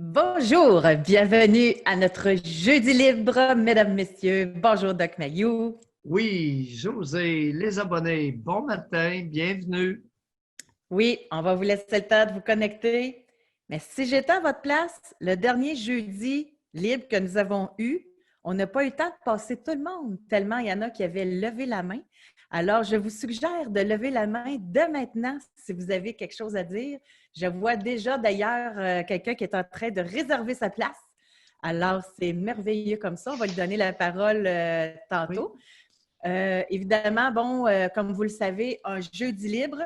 Bonjour, bienvenue à notre Jeudi libre, mesdames, messieurs. Bonjour, Doc Mayou. Oui, José, les abonnés, bon matin, bienvenue. Oui, on va vous laisser le temps de vous connecter. Mais si j'étais à votre place, le dernier jeudi libre que nous avons eu, on n'a pas eu le temps de passer tout le monde, tellement il y en a qui avaient levé la main. Alors, je vous suggère de lever la main dès maintenant si vous avez quelque chose à dire. Je vois déjà d'ailleurs quelqu'un qui est en train de réserver sa place. Alors, c'est merveilleux comme ça. On va lui donner la parole Oui, tantôt. Évidemment, bon, comme vous le savez, un jeudi libre,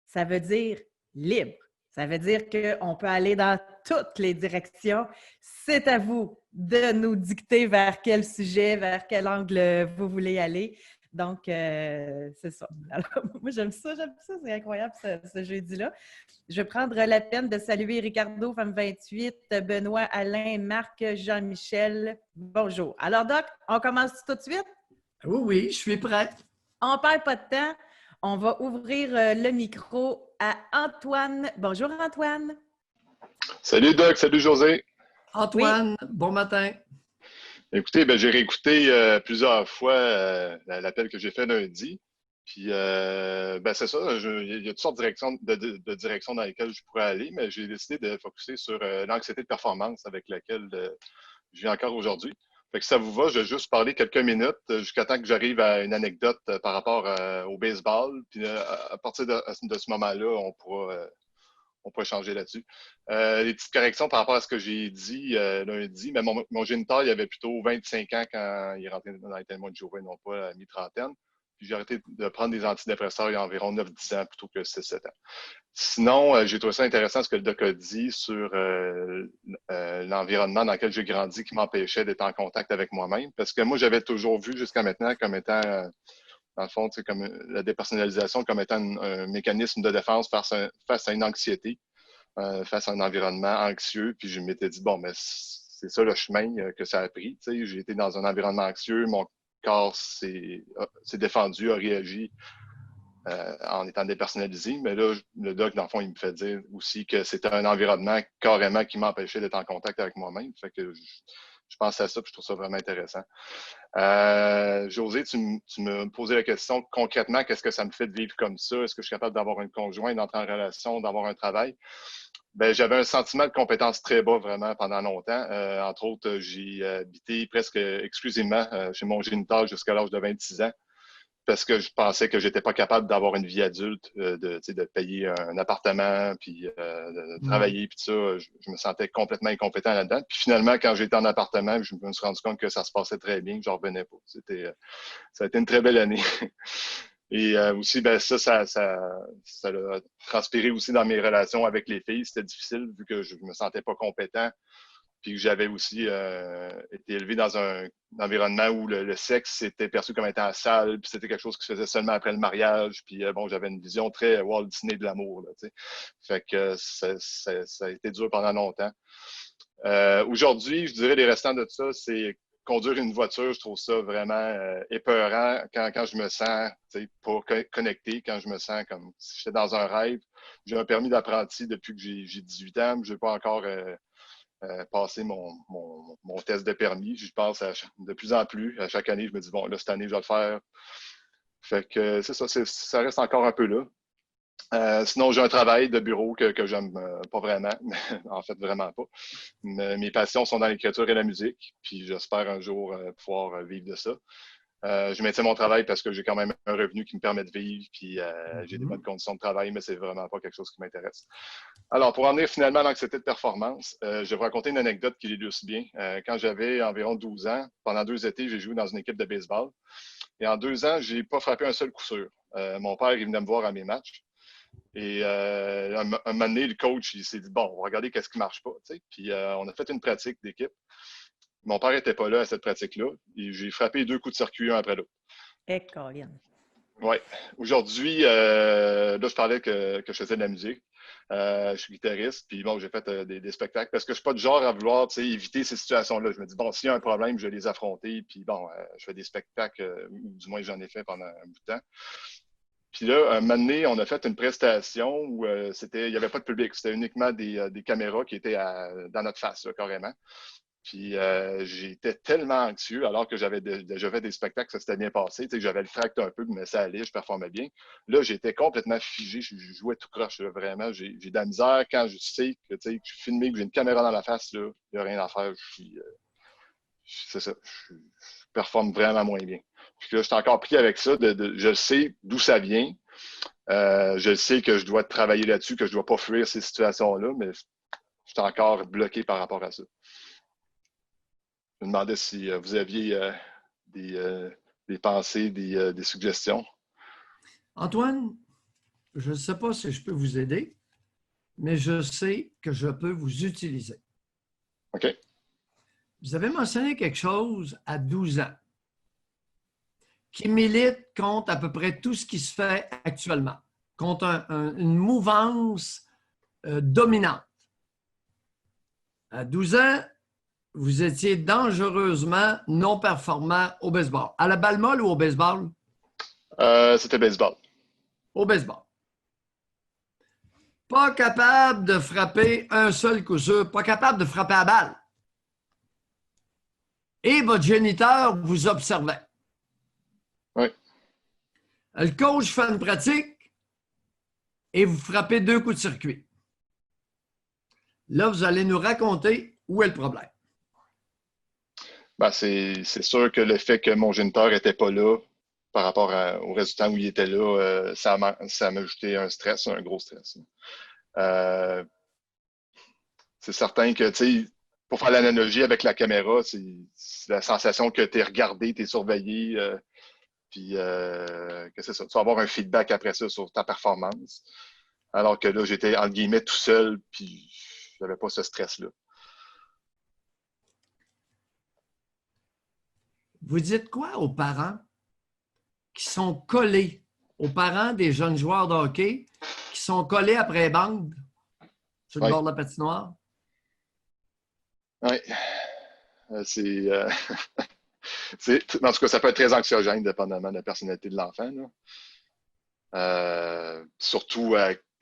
ça veut dire libre. Ça veut dire qu'on peut aller dans toutes les directions. C'est à vous de nous dicter vers quel sujet, vers quel angle vous voulez aller. Donc, c'est ça. Alors, moi, j'aime ça, c'est incroyable ce jeudi-là. Je vais prendre la peine de saluer Ricardo, femme 28, Benoît, Alain, Marc, Jean-Michel. Bonjour. Alors, Doc, on commence tout de suite? oui, oui, je suis prêt. On ne perd pas de temps. On va ouvrir le micro à Antoine. Bonjour, Antoine. Salut Doc, salut José. Oui. Antoine, bon matin. Écoutez, j'ai réécouté plusieurs fois l'appel que j'ai fait lundi. Puis, c'est ça, il y a toutes sortes de directions dans lesquelles je pourrais aller, mais j'ai décidé de focusser sur l'anxiété de performance avec laquelle je vis encore aujourd'hui. Fait que si ça vous va, je vais juste parler quelques minutes jusqu'à temps que j'arrive à une anecdote par rapport au baseball. Puis, à partir de ce moment-là, on peut échanger là-dessus. Les petites corrections par rapport à ce que j'ai dit lundi, mais mon géniteur, il avait plutôt 25 ans quand il est rentré dans les témoins de Jouvin, non pas à la mi-trentaine. Puis j'ai arrêté de prendre des antidépresseurs il y a environ 9-10 ans plutôt que 6-7 ans. Sinon, j'ai trouvé ça intéressant ce que le doc a dit sur l'environnement dans lequel j'ai grandi qui m'empêchait d'être en contact avec moi-même. Parce que moi, j'avais toujours vu jusqu'à maintenant comme étant dans le fond, comme la dépersonnalisation comme étant un mécanisme de défense face à une anxiété, face à un environnement anxieux. Puis je m'étais dit, bon, mais c'est ça le chemin que ça a pris. J'ai été dans un environnement anxieux, mon corps s'est défendu, a réagi en étant dépersonnalisé. Mais là, le doc, dans le fond, il me fait dire aussi que c'était un environnement carrément qui m'empêchait d'être en contact avec moi-même. Fait que je pense à ça, puis je trouve ça vraiment intéressant. José, tu me posais la question concrètement, qu'est-ce que ça me fait de vivre comme ça? Est-ce que je suis capable d'avoir une conjointe, d'entrer en relation, d'avoir un travail? J'avais un sentiment de compétence très bas vraiment pendant longtemps. Entre autres, j'ai habité presque exclusivement chez mon géniteur jusqu'à l'âge de 26 ans parce que je pensais que j'étais pas capable d'avoir une vie adulte, de payer un appartement, puis de travailler, puis tout ça. Je me sentais complètement incompétent là-dedans. Puis finalement, quand j'étais en appartement, je me suis rendu compte que ça se passait très bien, que j'en revenais pas. Ça a été une très belle année. Et aussi, ça a transpiré aussi dans mes relations avec les filles. C'était difficile vu que je me sentais pas compétent. Puis que j'avais aussi été élevé dans un environnement où le sexe était perçu comme étant sale, puis c'était quelque chose qui se faisait seulement après le mariage. Puis j'avais une vision très Walt Disney de l'amour. Là, fait que ça a été dur pendant longtemps. Aujourd'hui, je dirais les restants de ça, c'est conduire une voiture, je trouve ça vraiment épeurant quand je me sens pas connecté, quand je me sens comme si j'étais dans un rêve. J'ai un permis d'apprenti depuis que j'ai 18 ans, mais je n'ai pas encore passer mon test de permis. Je passe de plus en plus. À chaque année, je me dis, bon, là, cette année, je vais le faire. Fait que c'est ça, ça reste encore un peu là. Sinon, j'ai un travail de bureau que j'aime pas vraiment, en fait, vraiment pas. Mais mes passions sont dans l'écriture et la musique, puis j'espère un jour pouvoir vivre de ça. Je maintiens mon travail parce que j'ai quand même un revenu qui me permet de vivre, puis j'ai des bonnes conditions de travail, mais c'est vraiment pas quelque chose qui m'intéresse. Alors, pour en venir finalement à l'anxiété de performance, je vais vous raconter une anecdote qui l'illustre bien. Quand j'avais environ 12 ans, pendant 2 étés, j'ai joué dans une équipe de baseball. Et en 2 ans, j'ai pas frappé un seul coup sûr. Mon père, il venait me voir à mes matchs. Et un moment donné, le coach, il s'est dit, bon, on va regarder qu'est-ce qui marche pas. Puis on a fait une pratique d'équipe. Mon père n'était pas là à cette pratique-là. Et j'ai frappé 2 coups de circuit un après l'autre. Et Colin. Oui. Aujourd'hui, là, je parlais que je faisais de la musique. Je suis guitariste, puis bon, j'ai fait des spectacles parce que je suis pas du genre à vouloir éviter ces situations-là. Je me dis, bon, s'il y a un problème, je vais les affronter, puis bon, je fais des spectacles, ou du moins j'en ai fait pendant un bout de temps. Puis là, un moment donné, on a fait une prestation où il n'y avait pas de public. C'était uniquement des caméras qui étaient dans notre face, là, carrément. Puis j'étais tellement anxieux alors que j'avais déjà fait des spectacles, ça s'était bien passé. Tu sais, j'avais le tract un peu, mais ça allait, je performais bien. Là, j'étais complètement figé, je jouais tout croche, là, vraiment. J'ai de la misère quand je sais que, tu sais, que je suis filmé, que j'ai une caméra dans la face, là, il n'y a rien à faire. C'est ça, je performe vraiment moins bien. Puis là, je suis encore pris avec ça. Je sais d'où ça vient. Je sais que je dois travailler là-dessus, que je ne dois pas fuir ces situations-là, mais je suis encore bloqué par rapport à ça. Je me demandais si vous aviez des pensées, des suggestions. Antoine, je ne sais pas si je peux vous aider, mais je sais que je peux vous utiliser. OK. Vous avez mentionné quelque chose à 12 ans qui milite contre à peu près tout ce qui se fait actuellement, contre une mouvance dominante. À 12 ans, vous étiez dangereusement non performant au baseball. À la balle molle ou au baseball? C'était baseball. Au baseball. Pas capable de frapper un seul coup sûr, pas capable de frapper à balle. Et votre géniteur vous observait. Oui. Le coach fait une pratique et vous frappez 2 coups de circuit. Là, vous allez nous raconter où est le problème. Ben, c'est sûr que le fait que mon géniteur n'était pas là par rapport au résultat où il était là, ça m'a ajouté un stress, un gros stress. C'est certain que, tu sais, pour faire l'analogie avec la caméra, c'est la sensation que tu es regardé, tu es surveillé, puis que c'est ça. Tu vas avoir un feedback après ça sur ta performance. Alors que là, j'étais, entre guillemets, tout seul, puis j'avais pas ce stress-là. Vous dites quoi aux parents qui sont collés, aux parents des jeunes joueurs de hockey qui sont collés après les bandes sur le bord de la patinoire? Oui. En tout cas, ça peut être très anxiogène, dépendamment de la personnalité de l'enfant. Surtout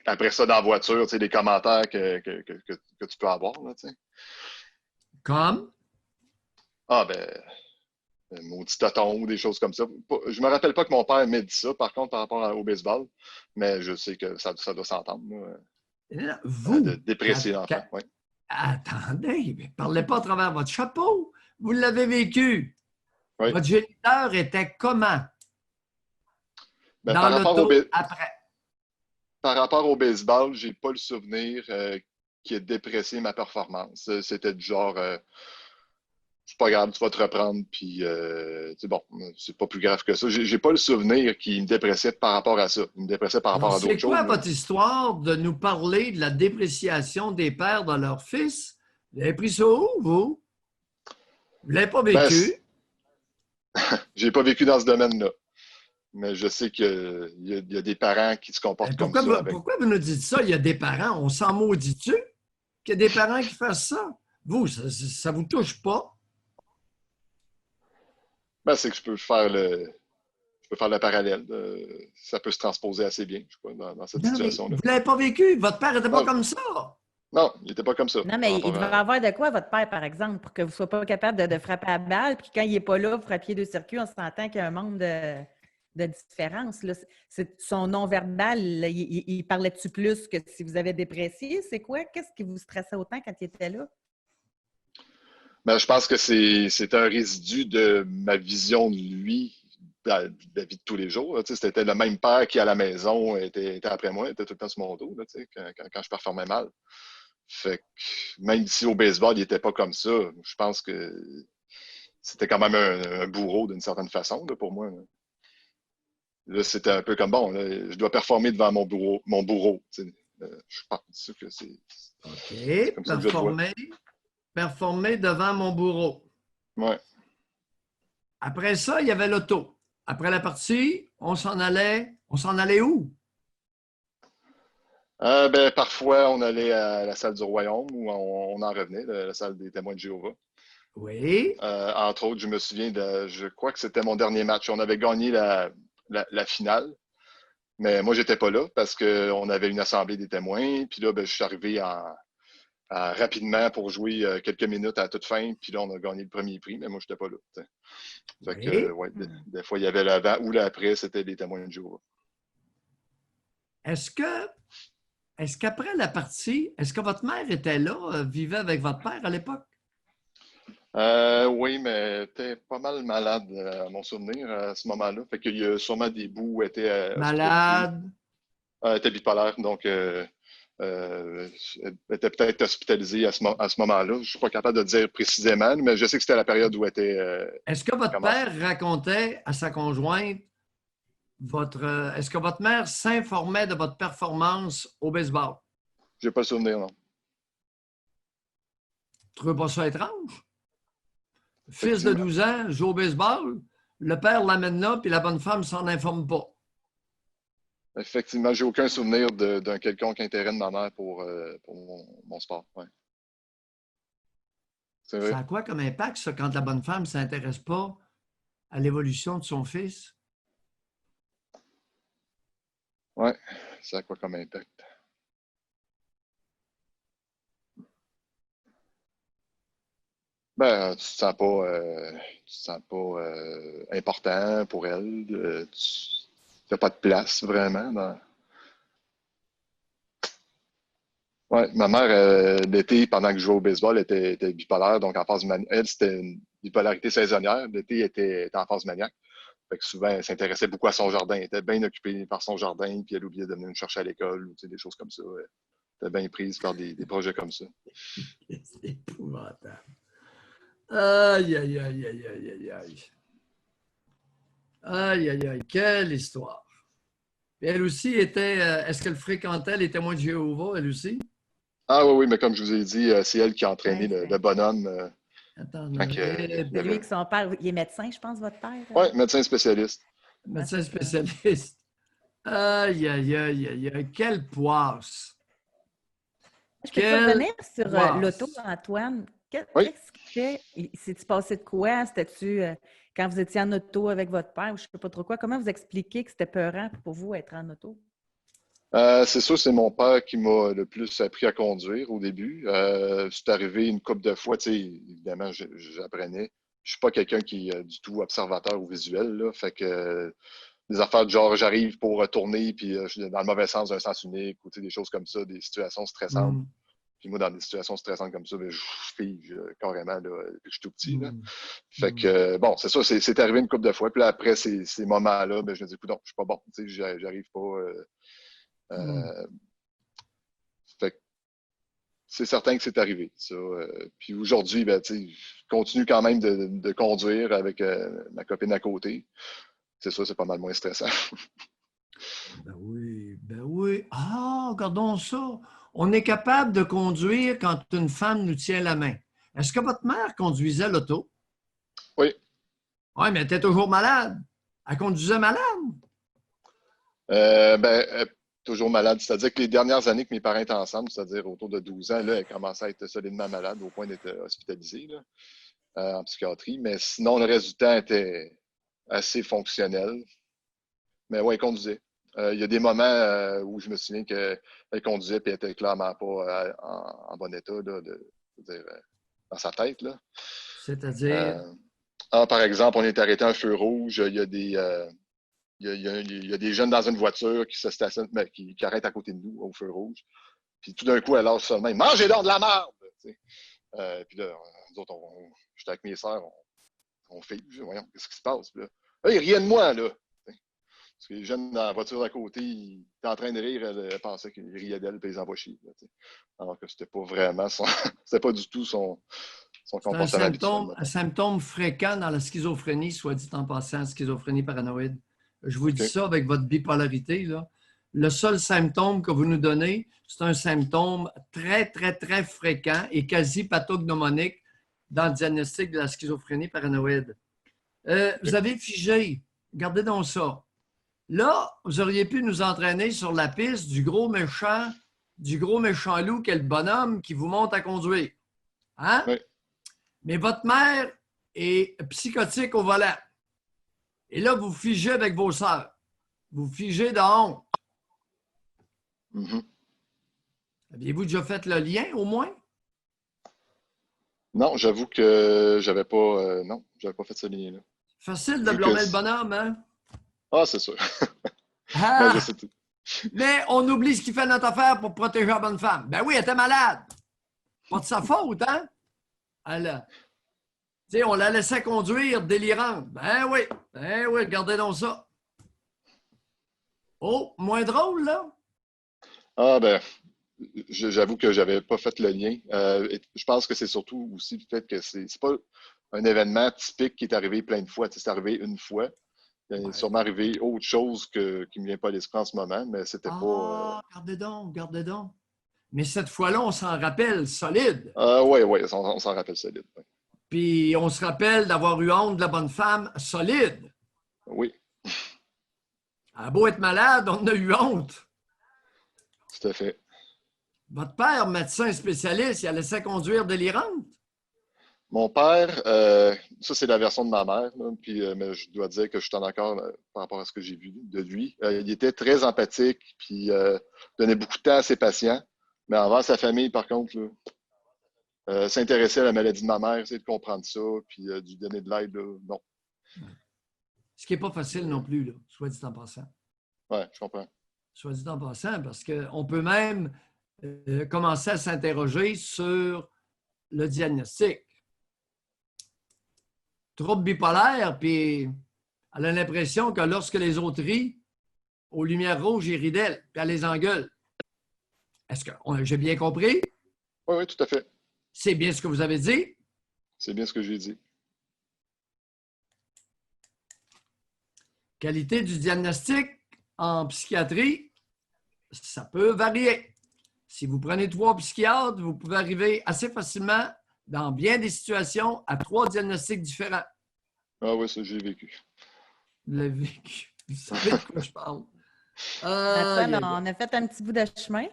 après ça, dans la voiture, tu sais, les commentaires que tu peux avoir. Là, tu sais. Comme? Ah, maudit tonton ou des choses comme ça. Je me rappelle pas que mon père m'ait dit ça, par contre, par rapport au baseball, mais je sais que ça doit s'entendre. Vous? De déprécier l'enfant. Oui. Attendez, mais parlez pas à travers votre chapeau. Vous l'avez vécu. Oui. Votre géniteur était comment? Ben, Dans l'auto après. Par rapport au baseball, j'ai pas le souvenir qui ait déprécié ma performance. C'était du genre, c'est pas grave, tu vas te reprendre, puis c'est bon, c'est pas plus grave que ça. J'ai pas le souvenir qu'il me dépréciait par rapport à ça. Il me dépréciait par rapport à d'autres choses. C'est quoi votre histoire de nous parler de la dépréciation des pères de leurs fils? Vous avez pris ça où, vous? Vous l'avez pas vécu? J'ai pas vécu dans ce domaine-là. Mais je sais qu'il y a des parents qui se comportent comme ça. Pourquoi vous nous dites ça? Il y a des parents, on s'en maudit-tu qu'il y a des parents qui fassent ça? Vous, ça vous touche pas? C'est que je peux faire le parallèle. Ça peut se transposer assez bien, je crois, dans cette situation-là. Vous l'avez pas vécu? Votre père n'était pas comme ça? Non, il n'était pas comme ça. Non, mais il devait avoir de quoi, votre père, par exemple, pour que vous ne soyez pas capable de frapper à balle, puis quand il n'est pas là, vous frappiez 2 circuits, on s'entend qu'il y a un monde de différence. Là. Son non-verbal, il parlait-tu plus que si vous avez déprécié? C'est quoi? Qu'est-ce qui vous stressait autant quand il était là? Je pense que c'est un résidu de ma vision de lui, de la vie de tous les jours. C'était le même père qui, à la maison, était après moi, était tout le temps sur mon dos là, quand je performais mal. Fait que même si au baseball, il n'était pas comme ça, je pense que c'était quand même un bourreau d'une certaine façon là, pour moi. Là, c'était un peu comme bon, là, je dois performer devant mon bourreau. Je pense que c'est. OK, performer devant mon bourreau. Oui. Après ça, il y avait l'auto. Après la partie, on s'en allait où? Parfois, on allait à la salle du Royaume où on en revenait, la salle des témoins de Jéhovah. Oui. Entre autres, je me souviens je crois que c'était mon dernier match. On avait gagné la finale. Mais moi, j'étais pas là parce qu'on avait une assemblée des témoins. Puis là, ben, je suis arrivé rapidement pour jouer quelques minutes à la toute fin. Puis là, on a gagné le premier prix, mais moi, j'étais pas là. T'sais. Fait que, Oui. ouais, des fois, il y avait l'avant ou l'après, c'était des témoins de jour. Est-ce qu'après la partie, est-ce que votre mère était là, vivait avec votre père à l'époque? Oui, mais elle était pas mal malade, à mon souvenir, à ce moment-là. Fait qu'il y a sûrement des bouts où elle était hospitalisée. Malade. Elle était bipolaire, donc elle était peut-être hospitalisée à ce moment-là. Je ne suis pas capable de dire précisément, mais je sais que c'était la période où elle était Est-ce que votre commencée. père racontait à sa conjointe est-ce que votre mère s'informait de votre performance au baseball? J'ai pas le souvenir, non. Vous trouvez pas ça étrange? Fils de Effectivement. 12 ans, joue au baseball, le père l'amène là, puis la bonne femme s'en informe pas. Effectivement, j'ai aucun souvenir d'un quelconque intérêt de ma mère pour mon sport. Ouais. C'est Ça vrai. a quoi comme impact, ça, quand la bonne femme ne s'intéresse pas à l'évolution de son fils? Ouais, ça a quoi comme impact? Ben, tu te sens pas important pour elle. Tu n'as pas de place vraiment. Ouais, ma mère, l'été, pendant que je jouais au baseball, était bipolaire, donc en phase maniaque. Elle, c'était une bipolarité saisonnière. L'été, elle était en phase maniaque. Fait que souvent, elle s'intéressait beaucoup à son jardin. Elle était bien occupée par son jardin, puis elle oubliait de venir me chercher à l'école, ou tu sais, des choses comme ça. Elle était bien prise par des projets comme ça. C'est épouvantable. Aïe, aïe, aïe, aïe, aïe, aïe, aïe. Aïe, aïe, aïe, quelle histoire. Et elle aussi était, est-ce qu'elle fréquentait les témoins de Jéhovah, elle aussi? Ah oui, oui, mais comme je vous ai dit, c'est elle qui a entraîné Ouais, le bonhomme Attends, quand il y c'est lui avait. que son père, il est médecin, je pense, votre père. Oui, médecin spécialiste. Ouais, médecin c'est ça. spécialiste. Aïe, aïe, aïe, aïe, aïe, quelle poisse. Je peux-tu Quelle revenir sur l'auto, poisse. Antoine? Oui. Qu'est-ce qui fait? S'est-il passé de quoi? C'était-tu quand vous étiez en auto avec votre père ou je ne sais pas trop quoi? Comment vous expliquez que c'était peurant pour vous être en auto? C'est sûr, c'est mon père qui m'a le plus appris à conduire au début. C'est arrivé une couple de fois, tu sais, évidemment, j'apprenais. Je suis pas quelqu'un qui est du tout observateur ou visuel, là. Fait que des affaires de genre, j'arrive pour tourner, puis je suis dans le mauvais sens d'un sens unique, ou tu sais, des choses comme ça, des situations stressantes. Mm, Puis moi, dans des situations stressantes comme ça, ben, je fige carrément là, depuis que je suis tout petit. Là. mm, Fait que, bon, c'est ça, c'est arrivé une couple de fois. Puis là, après ces moments-là, ben, je me dis, écoute, non, je suis pas bon, tu sais, j'arrive pas. mm. Euh, fait que c'est certain que c'est arrivé, ça. Puis aujourd'hui, ben, tu sais, je continue quand même de conduire avec ma copine à côté. C'est ça, c'est pas mal moins stressant. Ben oui, ben oui. Ah, regardons ça. On est capable de conduire quand une femme nous tient la main. Est-ce que votre mère conduisait l'auto? Oui. Oui, mais elle était toujours malade. Elle conduisait malade. Ben, toujours malade. C'est-à-dire que les dernières années que mes parents étaient ensemble, c'est-à-dire autour de 12 ans, là, elle commençait à être solidement malade au point d'être hospitalisée là, en psychiatrie. Mais sinon, le reste du temps était assez fonctionnel. Mais oui, elle conduisait. Il y a des moments où je me souviens qu'elle conduisait et elle était clairement pas en bon état là, dire, dans sa tête. Là. C'est-à-dire, Euh, par exemple, on est arrêté à un feu rouge. Il y a des, il y a des jeunes dans une voiture qui se stationnent, qui arrêtent à côté de nous au feu rouge. Puis tout d'un coup, elle lâche seulement mangez donc de la merde! Puis là, nous autres, j'étais avec mes sœurs, on fait, voyons, qu'est-ce qui se passe? Puis là, ils riaient de moi, là. Parce que les jeunes dans la voiture à côté, ils étaient en train de rire, elle pensait qu'ils riaient d'elle, puis ils envoient chier. Là, alors que c'était pas vraiment c'était pas du tout son c'est un comportement habituel. symptôme, un symptôme fréquent dans la schizophrénie, soit dit en passant, schizophrénie paranoïde. Je vous dis OK. ça avec votre bipolarité, là. Le seul symptôme que vous nous donnez, c'est un symptôme très, très, très fréquent et quasi pathognomonique dans le diagnostic de la schizophrénie paranoïde. Vous avez figé, regardez donc ça. Là, vous auriez pu nous entraîner sur la piste du gros méchant loup qui est le bonhomme qui vous monte à conduire. Hein? Oui. Mais votre mère est psychotique au volant. Et là, vous figez avec vos sœurs. Vous figez de honte. Mhm. Aviez-vous déjà fait le lien, au moins? Non, j'avoue que j'avais pas, non, j'avais pas fait ce lien-là. Facile de Vu que, blâmer le bonhomme, hein? ah, c'est sûr. Ben, je Ah! sais, Mais on oublie ce qu'il fait notre affaire pour protéger la bonne femme. Ben oui, elle était malade. Pas de sa faute, hein? Elle, tu sais, on la laissait conduire délirante. Ben oui, regardez donc ça. Oh, moins drôle, là? ah, ben, j'avoue que j'avais pas fait le lien. Et je pense que c'est surtout aussi le fait que c'est pas un événement typique qui est arrivé plein de fois. Tu sais, c'est arrivé une fois. Il est Ouais. sûrement arrivé autre chose qui ne me vient pas à l'esprit en ce moment, mais c'était pas. Ah, regardez donc, regardez donc. Mais cette fois-là, on s'en rappelle solide. Oui, oui, on s'en rappelle solide. Ouais. Puis on se rappelle d'avoir eu honte de la bonne femme solide. Oui, Elle a beau être malade, on a eu honte. tout à fait. Votre père, médecin spécialiste, il a laissé conduire délirante. Mon père, ça c'est la version de ma mère, là, puis, mais je dois dire que je suis en accord par rapport à ce que j'ai vu de lui. Il était très empathique, puis donnait beaucoup de temps à ses patients, mais envers sa famille, par contre, là, s'intéresser à la maladie de ma mère, essayer de comprendre ça, puis de lui donner de l'aide, là, non. Ce qui n'est pas facile non plus, là, soit dit en passant. Oui, je comprends. Soit dit en passant, parce qu'on peut même commencer à s'interroger sur le diagnostic. Trouble bipolaire, puis elle a l'impression que lorsque les autres rient, aux lumières rouges, ils rient d'elle, puis elle les engueule. Est-ce que j'ai bien compris? Oui, oui, tout à fait. C'est bien ce que vous avez dit? C'est bien ce que j'ai dit. Qualité du diagnostic en psychiatrie, ça peut varier. Si vous prenez 3 psychiatres, vous pouvez arriver assez facilement, dans bien des situations, à 3 diagnostics différents. Ah oui, ça, j'ai vécu. Vous l'avez vécu. Vous savez de quoi je parle. Antoine, on a fait un petit bout de chemin.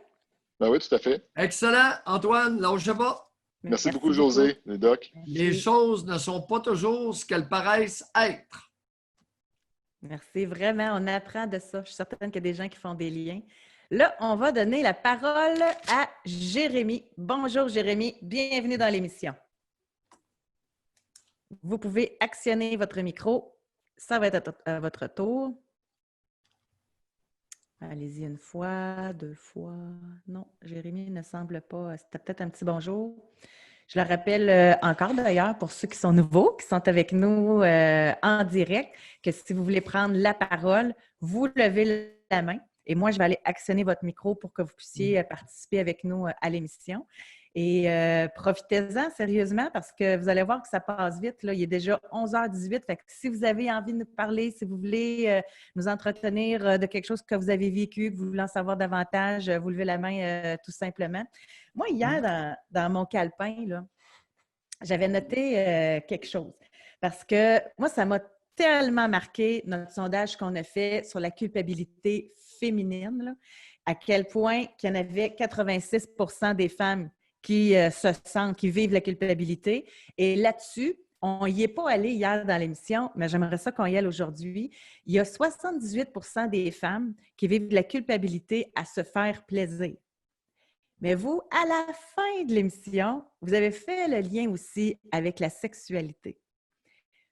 Ben oui, tout à fait. Excellent. Antoine, lâchez pas. Merci beaucoup, José, le doc. Les choses ne sont pas toujours ce qu'elles paraissent être. Merci, vraiment, on apprend de ça. Je suis certaine qu'il y a des gens qui font des liens. Là, on va donner la parole à Jérémy. Bonjour Jérémy, bienvenue dans l'émission. Vous pouvez actionner votre micro. Ça va être à votre tour. Allez-y une fois, 2 fois. Non, Jérémy ne semble pas. C'était peut-être un petit bonjour. Je le rappelle encore d'ailleurs pour ceux qui sont nouveaux, qui sont avec nous en direct, que si vous voulez prendre la parole, vous levez la main et moi, je vais aller actionner votre micro pour que vous puissiez participer avec nous à l'émission. Et profitez-en sérieusement parce que vous allez voir que ça passe vite. Là. Il est déjà 11h18. Fait que si vous avez envie de nous parler, si vous voulez nous entretenir de quelque chose que vous avez vécu, que vous voulez en savoir davantage, vous levez la main tout simplement. Moi, hier, dans mon calepin, là, j'avais noté quelque chose. Parce que moi, ça m'a tellement marqué notre sondage qu'on a fait sur la culpabilité féminine, là, à quel point qu'il y en avait 86 % des femmes qui se sentent, qui vivent la culpabilité. Et là-dessus, on n'y est pas allé hier dans l'émission, mais j'aimerais ça qu'on y aille aujourd'hui. Il y a 78 % des femmes qui vivent la culpabilité à se faire plaisir. Mais vous, à la fin de l'émission, vous avez fait le lien aussi avec la sexualité.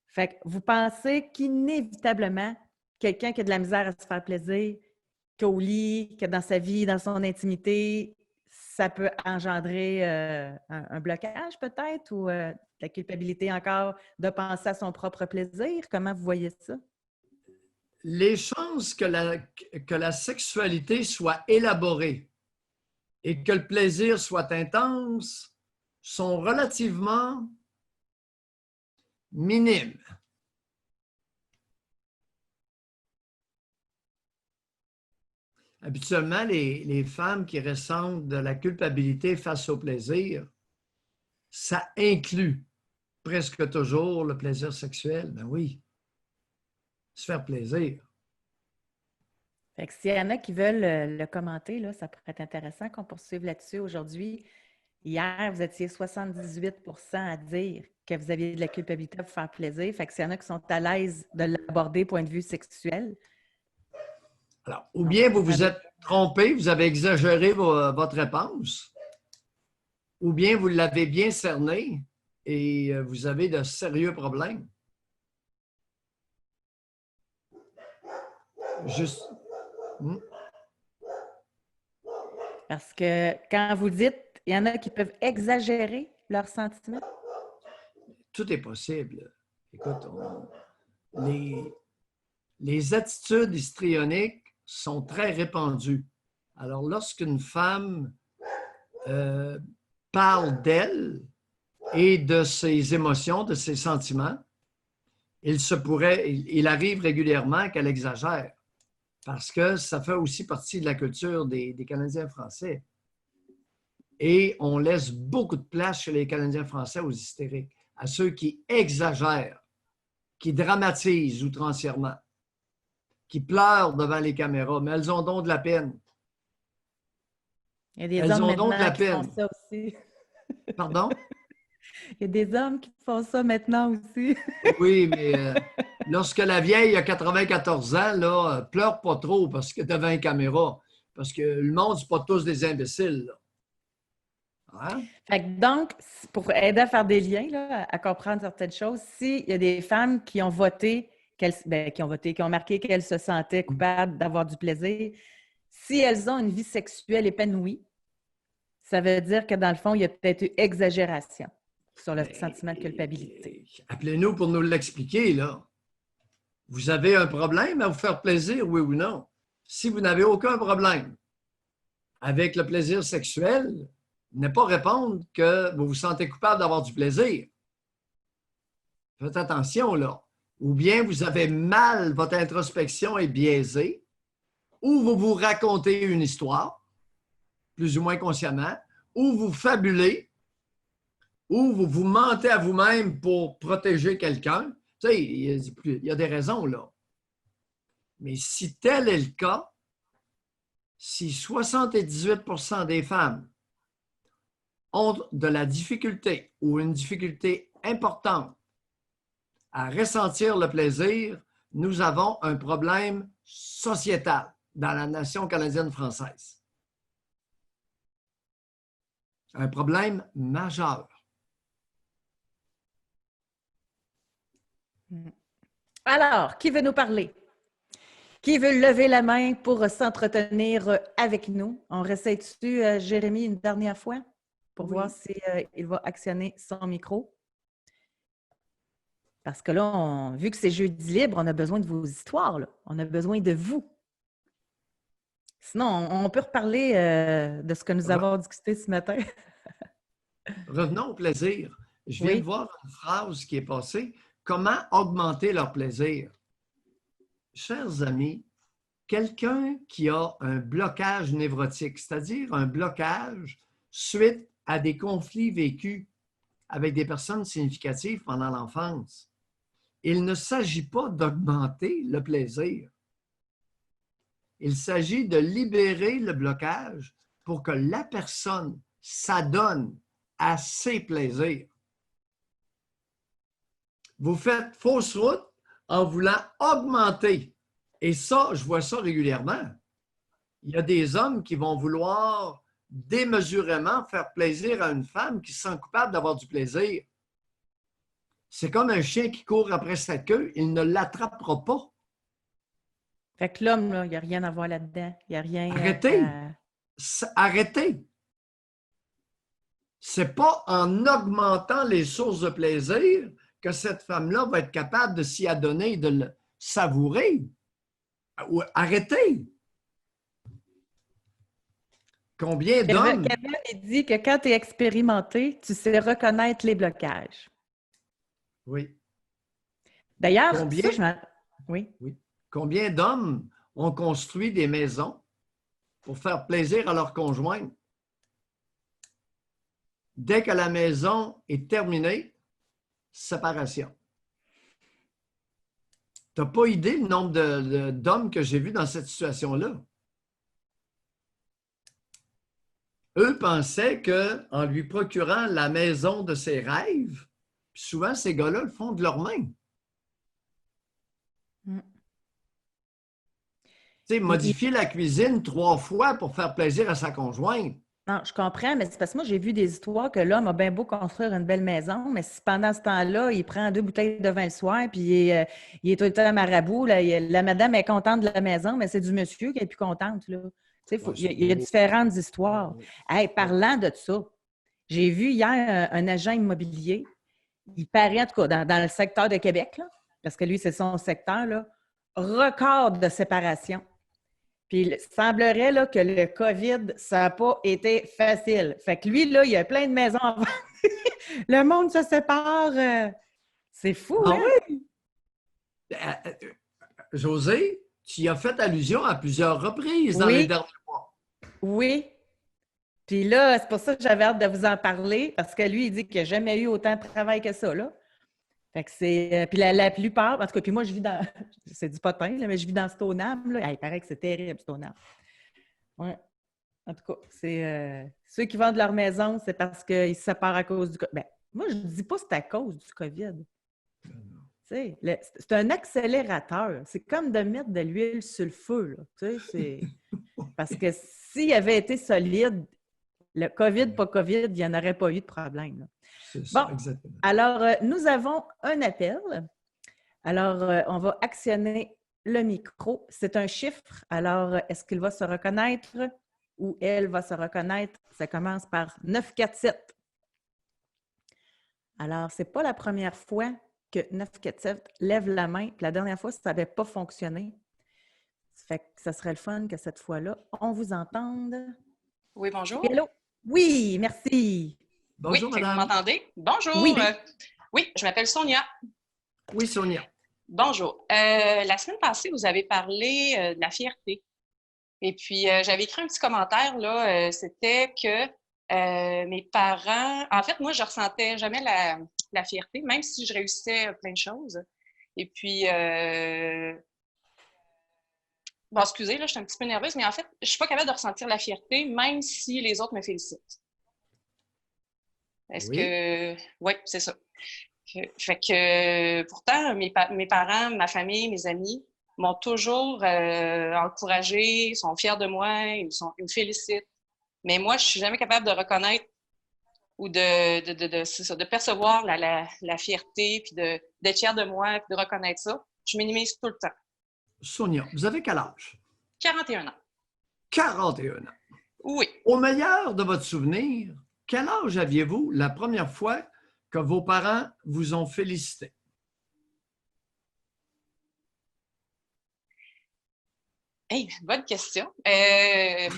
Fait que vous pensez qu'inévitablement, quelqu'un qui a de la misère à se faire plaisir, qu'au lit, que dans sa vie, dans son intimité, ça peut engendrer un blocage peut-être ou de la culpabilité encore de penser à son propre plaisir? Comment vous voyez ça? Les chances que la sexualité soit élaborée et que le plaisir soit intense sont relativement minimes. Habituellement, les femmes qui ressentent de la culpabilité face au plaisir, ça inclut presque toujours le plaisir sexuel. Ben oui, se faire plaisir. Fait que s'il y en a qui veulent le commenter, là, ça pourrait être intéressant qu'on poursuive là-dessus aujourd'hui. Hier, vous étiez 78 % à dire que vous aviez de la culpabilité à vous faire plaisir. Fait que s'il y en a qui sont à l'aise de l'aborder point de vue sexuel, Alors, ou bien vous vous êtes trompé, vous avez exagéré votre réponse, ou bien vous l'avez bien cerné et vous avez de sérieux problèmes. Juste. Parce que quand vous dites, il y en a qui peuvent exagérer leurs sentiments. Tout est possible. Écoute, les attitudes histrioniques sont très répandues. Alors, lorsqu'une femme parle d'elle et de ses émotions, de ses sentiments, il arrive régulièrement qu'elle exagère parce que ça fait aussi partie de la culture des Canadiens français. Et on laisse beaucoup de place chez les Canadiens français aux hystériques, à ceux qui exagèrent, qui dramatisent outrancièrement, qui pleurent devant les caméras, mais elles ont donc de la peine. Il y a des hommes maintenant qui font ça aussi. Pardon? Il y a des hommes qui font ça maintenant aussi. Oui, mais lorsque la vieille a 94 ans, là, pleure pas trop parce que devant une caméra. Parce que le monde, c'est pas tous des imbéciles. Là. Hein? Fait que donc, pour aider à faire des liens, là, à comprendre certaines choses, s'il y a des femmes qui ont voté, qui ont marqué qu'elles se sentaient coupables d'avoir du plaisir, si elles ont une vie sexuelle épanouie, ça veut dire que dans le fond, il y a peut-être eu exagération sur le sentiment de culpabilité. Appelez-nous pour nous l'expliquer, là. Vous avez un problème à vous faire plaisir, oui ou non? Si vous n'avez aucun problème avec le plaisir sexuel, ne pas répondre que vous vous sentez coupable d'avoir du plaisir. Faites attention, là. Ou bien vous avez mal, votre introspection est biaisée, ou vous vous racontez une histoire, plus ou moins consciemment, ou vous fabulez, ou vous vous mentez à vous-même pour protéger quelqu'un. Tu sais, il y a des raisons, là. Mais si tel est le cas, si 78% des femmes ont de la difficulté ou une difficulté importante à ressentir le plaisir, nous avons un problème sociétal dans la nation canadienne-française. Un problème majeur. Alors, qui veut nous parler? Qui veut lever la main pour s'entretenir avec nous? On réessaye-tu, Jérémy, une dernière fois pour voir s'il va actionner son micro? Parce que là, vu que c'est jeudi libre, on a besoin de vos histoires. Là. On a besoin de vous. Sinon, on peut reparler de ce que nous avons discuté ce matin. Revenons au plaisir. Je viens de voir une phrase qui est passée. Comment augmenter leur plaisir? Chers amis, quelqu'un qui a un blocage névrotique, c'est-à-dire un blocage suite à des conflits vécus avec des personnes significatives pendant l'enfance, il ne s'agit pas d'augmenter le plaisir. Il s'agit de libérer le blocage pour que la personne s'adonne à ses plaisirs. Vous faites fausse route en voulant augmenter. Et ça, je vois ça régulièrement. Il y a des hommes qui vont vouloir démesurément faire plaisir à une femme qui se sent coupable d'avoir du plaisir. C'est comme un chien qui court après sa queue, il ne l'attrapera pas. Fait que l'homme, il n'y a rien à voir là-dedans. Il n'y a rien Arrêtez! Arrêtez! C'est pas en augmentant les sources de plaisir que cette femme-là va être capable de s'y adonner et de le savourer. Arrêtez! Combien d'hommes... Kevin dit que quand tu es expérimenté, tu sais reconnaître les blocages. Oui. D'ailleurs, oui. Combien d'hommes ont construit des maisons pour faire plaisir à leur conjoint? Dès que la maison est terminée, séparation. Tu n'as pas idée le nombre d'hommes que j'ai vus dans cette situation-là. Eux pensaient qu'en lui procurant la maison de ses rêves, souvent ces gars-là le font de leurs mains. Tu sais, modifier la cuisine 3 fois pour faire plaisir à sa conjointe. Non, je comprends, mais c'est parce que moi, j'ai vu des histoires que l'homme a bien beau construire une belle maison, mais si pendant ce temps-là, il prend 2 bouteilles de vin le soir, puis il est tout le temps marabout, là, la madame est contente de la maison, mais c'est du monsieur qui est plus contente, là. Tu sais, il y a différentes histoires. Hey, parlant de ça, j'ai vu hier un agent immobilier, il paraît, en tout cas, dans le secteur de Québec, là, parce que lui, c'est son secteur, là, record de séparation. Puis il semblerait là, que le COVID, ça n'a pas été facile. Fait que lui, là, il y a plein de maisons à vendre. Le monde se sépare. C'est fou, hein? Oui? José, tu y as fait allusion à plusieurs reprises dans les derniers mois. Oui. Puis là, c'est pour ça que j'avais hâte de vous en parler, parce que lui, il dit qu'il n'a jamais eu autant de travail que ça, là. Fait que c'est. Puis la plupart, en tout cas, puis moi, je vis dans. C'est du potin, là, mais je vis dans Stoneham, là. Il paraît que c'est terrible, Stoneham. Oui. En tout cas, c'est. Ceux qui vendent leur maison, c'est parce qu'ils se séparent à cause du COVID. Ben, moi, je ne dis pas que c'est à cause du COVID. C'est un accélérateur. C'est comme de mettre de l'huile sur le feu, là. Parce que s'il avait été solide, le COVID, pas COVID, il n'y en aurait pas eu de problème, là. C'est ça, bon, exactement. Alors, nous avons un appel. Alors, on va actionner le micro. C'est un chiffre. Alors, est-ce qu'il va se reconnaître ou elle va se reconnaître? Ça commence par 947. Alors, ce n'est pas la première fois que 947 lève la main. Puis la dernière fois, ça n'avait pas fonctionné. Ça fait que ça serait le fun que cette fois-là, on vous entende. Oui, bonjour. Hello. Oui, merci. Bonjour, oui, madame. vous m'entendez? Bonjour. Oui. Oui, je m'appelle Sonia. Oui, Sonia. Bonjour. La semaine passée, vous avez parlé de la fierté. Et puis, j'avais écrit un petit commentaire, là. C'était que mes parents... En fait, moi, je ressentais jamais la fierté, même si je réussissais plein de choses. Et puis... Bon, excusez, là, je suis un petit peu nerveuse, mais en fait, je suis pas capable de ressentir la fierté, même si les autres me félicitent. Est-ce que... Oui, c'est ça. Fait que pourtant, mes parents, ma famille, mes amis m'ont toujours encouragée, sont fiers de moi, ils me félicitent. Mais moi, je suis jamais capable de reconnaître ou de percevoir la fierté, puis d'être fière de moi, puis de reconnaître ça. Je minimise tout le temps. Sonia, vous avez quel âge? 41 ans. 41 ans. Oui. Au meilleur de votre souvenir, quel âge aviez-vous la première fois que vos parents vous ont félicité? Hey, bonne question. Ben,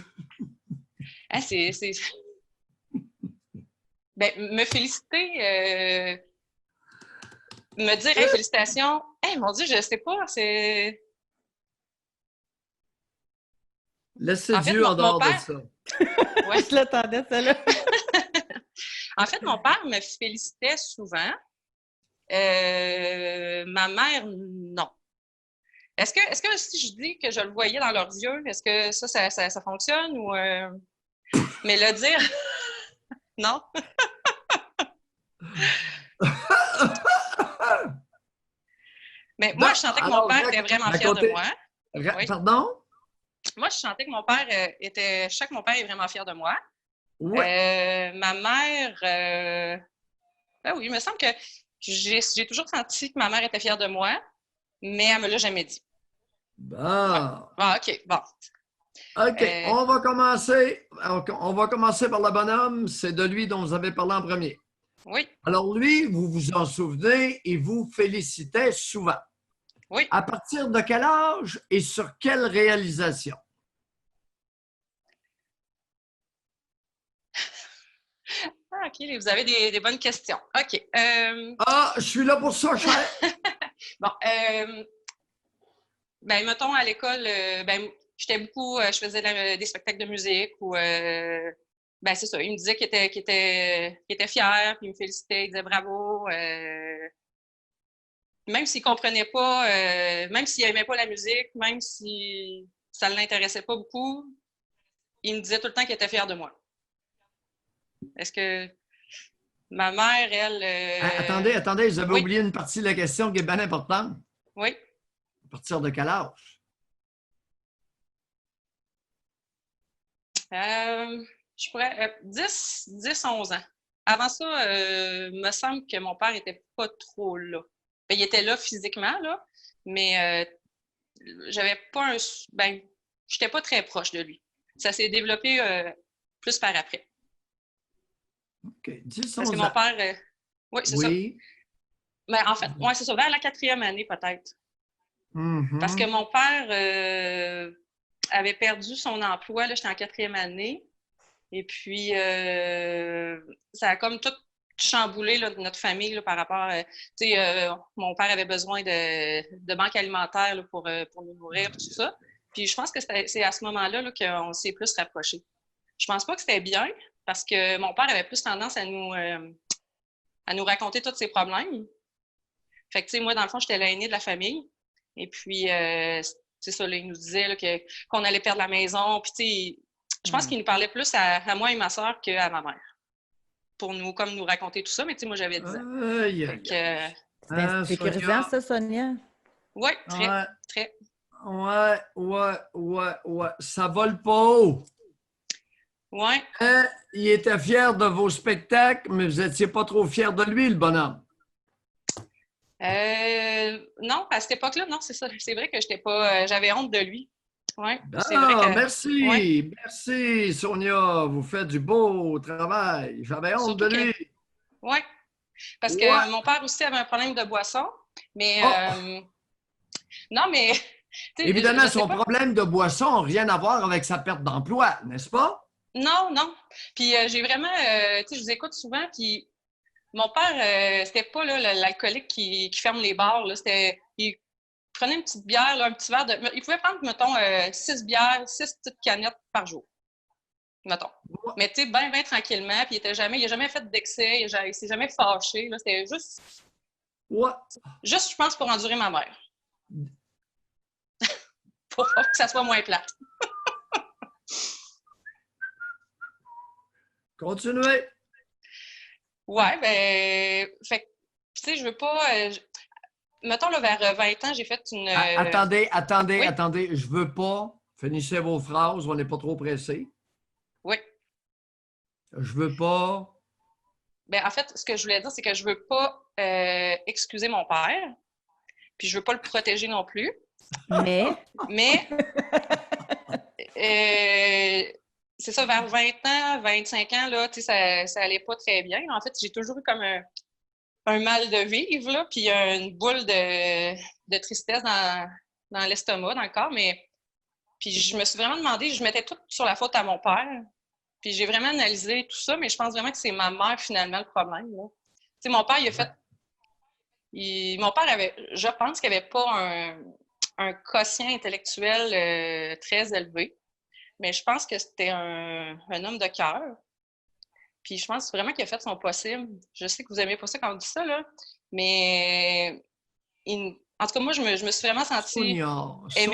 me féliciter, me dire hey, félicitations. Hey, mon Dieu, je sais pas, c'est... Laissez Dieu en dehors de ça. Ouais. Je l'attendais, celle-là. En fait, mon père me félicitait souvent. Ma mère, non. Est-ce que si je dis que je le voyais dans leurs yeux, est-ce que ça fonctionne ou mais le dire non. Mais moi, je sentais que mon père était vraiment fier de moi. Oui. Pardon? Moi, je sentais que mon père je sais que mon père est vraiment fier de moi. Oui. Ma mère, ben oui, il me semble que j'ai toujours senti que ma mère était fière de moi, mais elle me l'a jamais dit. Bon. Ah, OK, bon. OK, on va commencer par le bonhomme. C'est de lui dont vous avez parlé en premier. Oui. Alors lui, vous vous en souvenez, il vous félicitait souvent. Oui. À partir de quel âge et sur quelle réalisation? Ah, OK, vous avez des bonnes questions. OK. Je suis là pour ça, cher. Bon, ben, mettons, à l'école, ben, je faisais des spectacles de musique ou, ben, c'est ça, il me disait qu'il était fier, puis il me félicitait, il disait bravo. Même s'il comprenait pas, même s'il aimait pas la musique, même si ça ne l'intéressait pas beaucoup, il me disait tout le temps qu'il était fier de moi. Est-ce que ma mère, elle... Attendez, vous avez oublié une partie de la question qui est bien importante. Oui. À partir de quel âge? Je pourrais... 10-11 ans. Avant ça, me semble que mon père était pas trop là. Ben, il était là physiquement, là, mais j'avais pas un... Ben, j'étais pas très proche de lui. Ça s'est développé plus par après. OK. 10, Parce que 11 mon ans. père... oui, c'est ça. Oui. Ben, en fait, ouais, c'est ça. Vers la 4e année, peut-être. Parce que Mhm. mon père avait perdu son emploi. Là, j'étais en 4e année. Et puis, ça a comme tout chamboulé là, notre famille là, par rapport à... Tu sais, mon père avait besoin de banque alimentaire là, pour nous nourrir, tout ça. Puis je pense que c'est à ce moment-là là, qu'on s'est plus rapprochés. Je pense pas que c'était bien, parce que mon père avait plus tendance à nous raconter tous ses problèmes. Fait que, tu sais, moi, dans le fond, j'étais l'aînée de la famille. Et puis, c'est ça, là, il nous disait là, qu'on allait perdre la maison. Puis, tu sais, je pense qu'il nous parlait plus à moi et ma sœur qu'à ma mère. Pour comme nous raconter tout ça. Mais, tu sais, moi, j'avais 10 ans. Aïe, Fait aïe, que, aïe. C'était sécurisant, Sonia. ça, Sonia? ouais, très, Ouais, très. ouais. Ça vole pas haut. Ouais. Hein? Il était fier de vos spectacles, mais vous n'étiez pas trop fier de lui, le bonhomme. Non, à cette époque-là, non, c'est ça. C'est vrai que j'étais pas. J'avais honte de lui. Ouais. C'est vrai Ah, que. Ouais. merci, Sonia. Vous faites du beau travail. J'avais honte de Surtout que. lui. Ouais. Parce Ouais. que mon père aussi avait un problème de boisson. Mais. Oh, Non, mais. Tu sais, évidemment, je sais son pas. problème de boisson n'a rien à voir avec sa perte d'emploi, n'est-ce pas? Non, non. Puis j'ai vraiment. Tu sais, je vous écoute souvent. Puis mon père, c'était pas là, l'alcoolique qui ferme les bars. Là. Il prenait une petite bière, là, un petit verre de. Il pouvait prendre, mettons, 6 bières, 6 petites canettes par jour. Mettons. Mais tu sais, bien, bien tranquillement. Puis il n'a jamais fait d'excès. Il s'est jamais fâché. Là. C'était Ouais. juste, je pense, pour endurer ma mère. Pour que ça soit moins plate. Continuez. Ouais, ben. Fait que, tu sais, je veux pas. Mettons, là, vers 20 ans, j'ai fait une. Attendez. Je veux pas. Finissez vos phrases, on n'est pas trop pressé. Oui. Je veux pas. Ben, en fait, ce que je voulais dire, c'est que je veux pas excuser mon père, puis je veux pas le protéger non plus. Mais c'est ça, vers 20 ans, 25 ans, là, tu sais, ça allait pas très bien. En fait, j'ai toujours eu comme un mal de vivre, là, puis une boule de tristesse dans l'estomac, dans le corps. Mais puis je me suis vraiment demandé, je mettais tout sur la faute à mon père. Puis j'ai vraiment analysé tout ça, mais je pense vraiment que c'est ma mère, finalement, le problème. Tu sais, mon père, il a fait... mon père avait... Je pense qu'il n'avait pas un quotient intellectuel très élevé. Mais je pense que c'était un homme de cœur. Puis je pense vraiment qu'il a fait son possible. Je sais que vous n'aimez pas ça quand on dit ça, là. Mais... En tout cas, moi, je me suis vraiment sentie aimée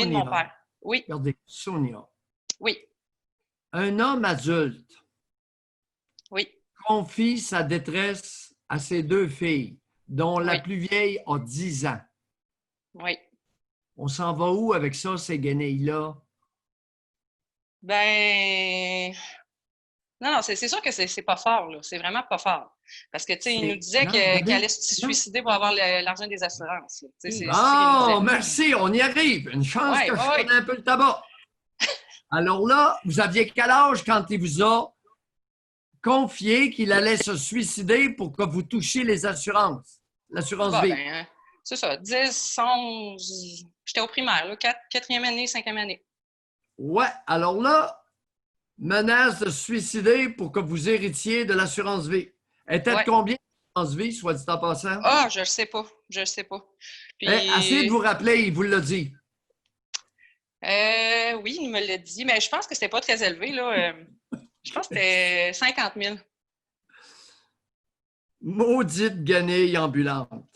de mon Sonia. père. Oui. Regardez, Sonia. Oui. Un homme adulte Oui. confie sa détresse à ses 2 filles, dont la Oui. plus vieille a 10 ans. Oui. On s'en va où avec ça, ces guenilles-là? Ben... Non, c'est sûr que c'est pas fort, là. C'est vraiment pas fort. Parce que, tu sais, il nous disait Non, qu'elle regardez. allait se suicider pour avoir l'argent des assurances. C'est ce qu'il nous Bon, disait. merci, on y arrive. Une chance Ouais, que je ouais. connais un peu le tabac. Alors là, vous aviez quel âge quand il vous a confié qu'il allait se suicider pour que vous touchiez les assurances, l'assurance Bah, vie? ben, c'est ça, 10, 11... J'étais au primaire, là, 4e année, 5e année. Ouais, alors là, menace de se suicider pour que vous héritiez de l'assurance vie. Elle était de Ouais. combien l'assurance vie, soit dit en passant? Ah, je le sais pas. Je le sais pas. Puis... Essayez de vous rappeler, il vous l'a dit. Oui, il me l'a dit, mais je pense que c'était pas très élevé, là. Je pense que c'était 50 000. Maudite guenille ambulante.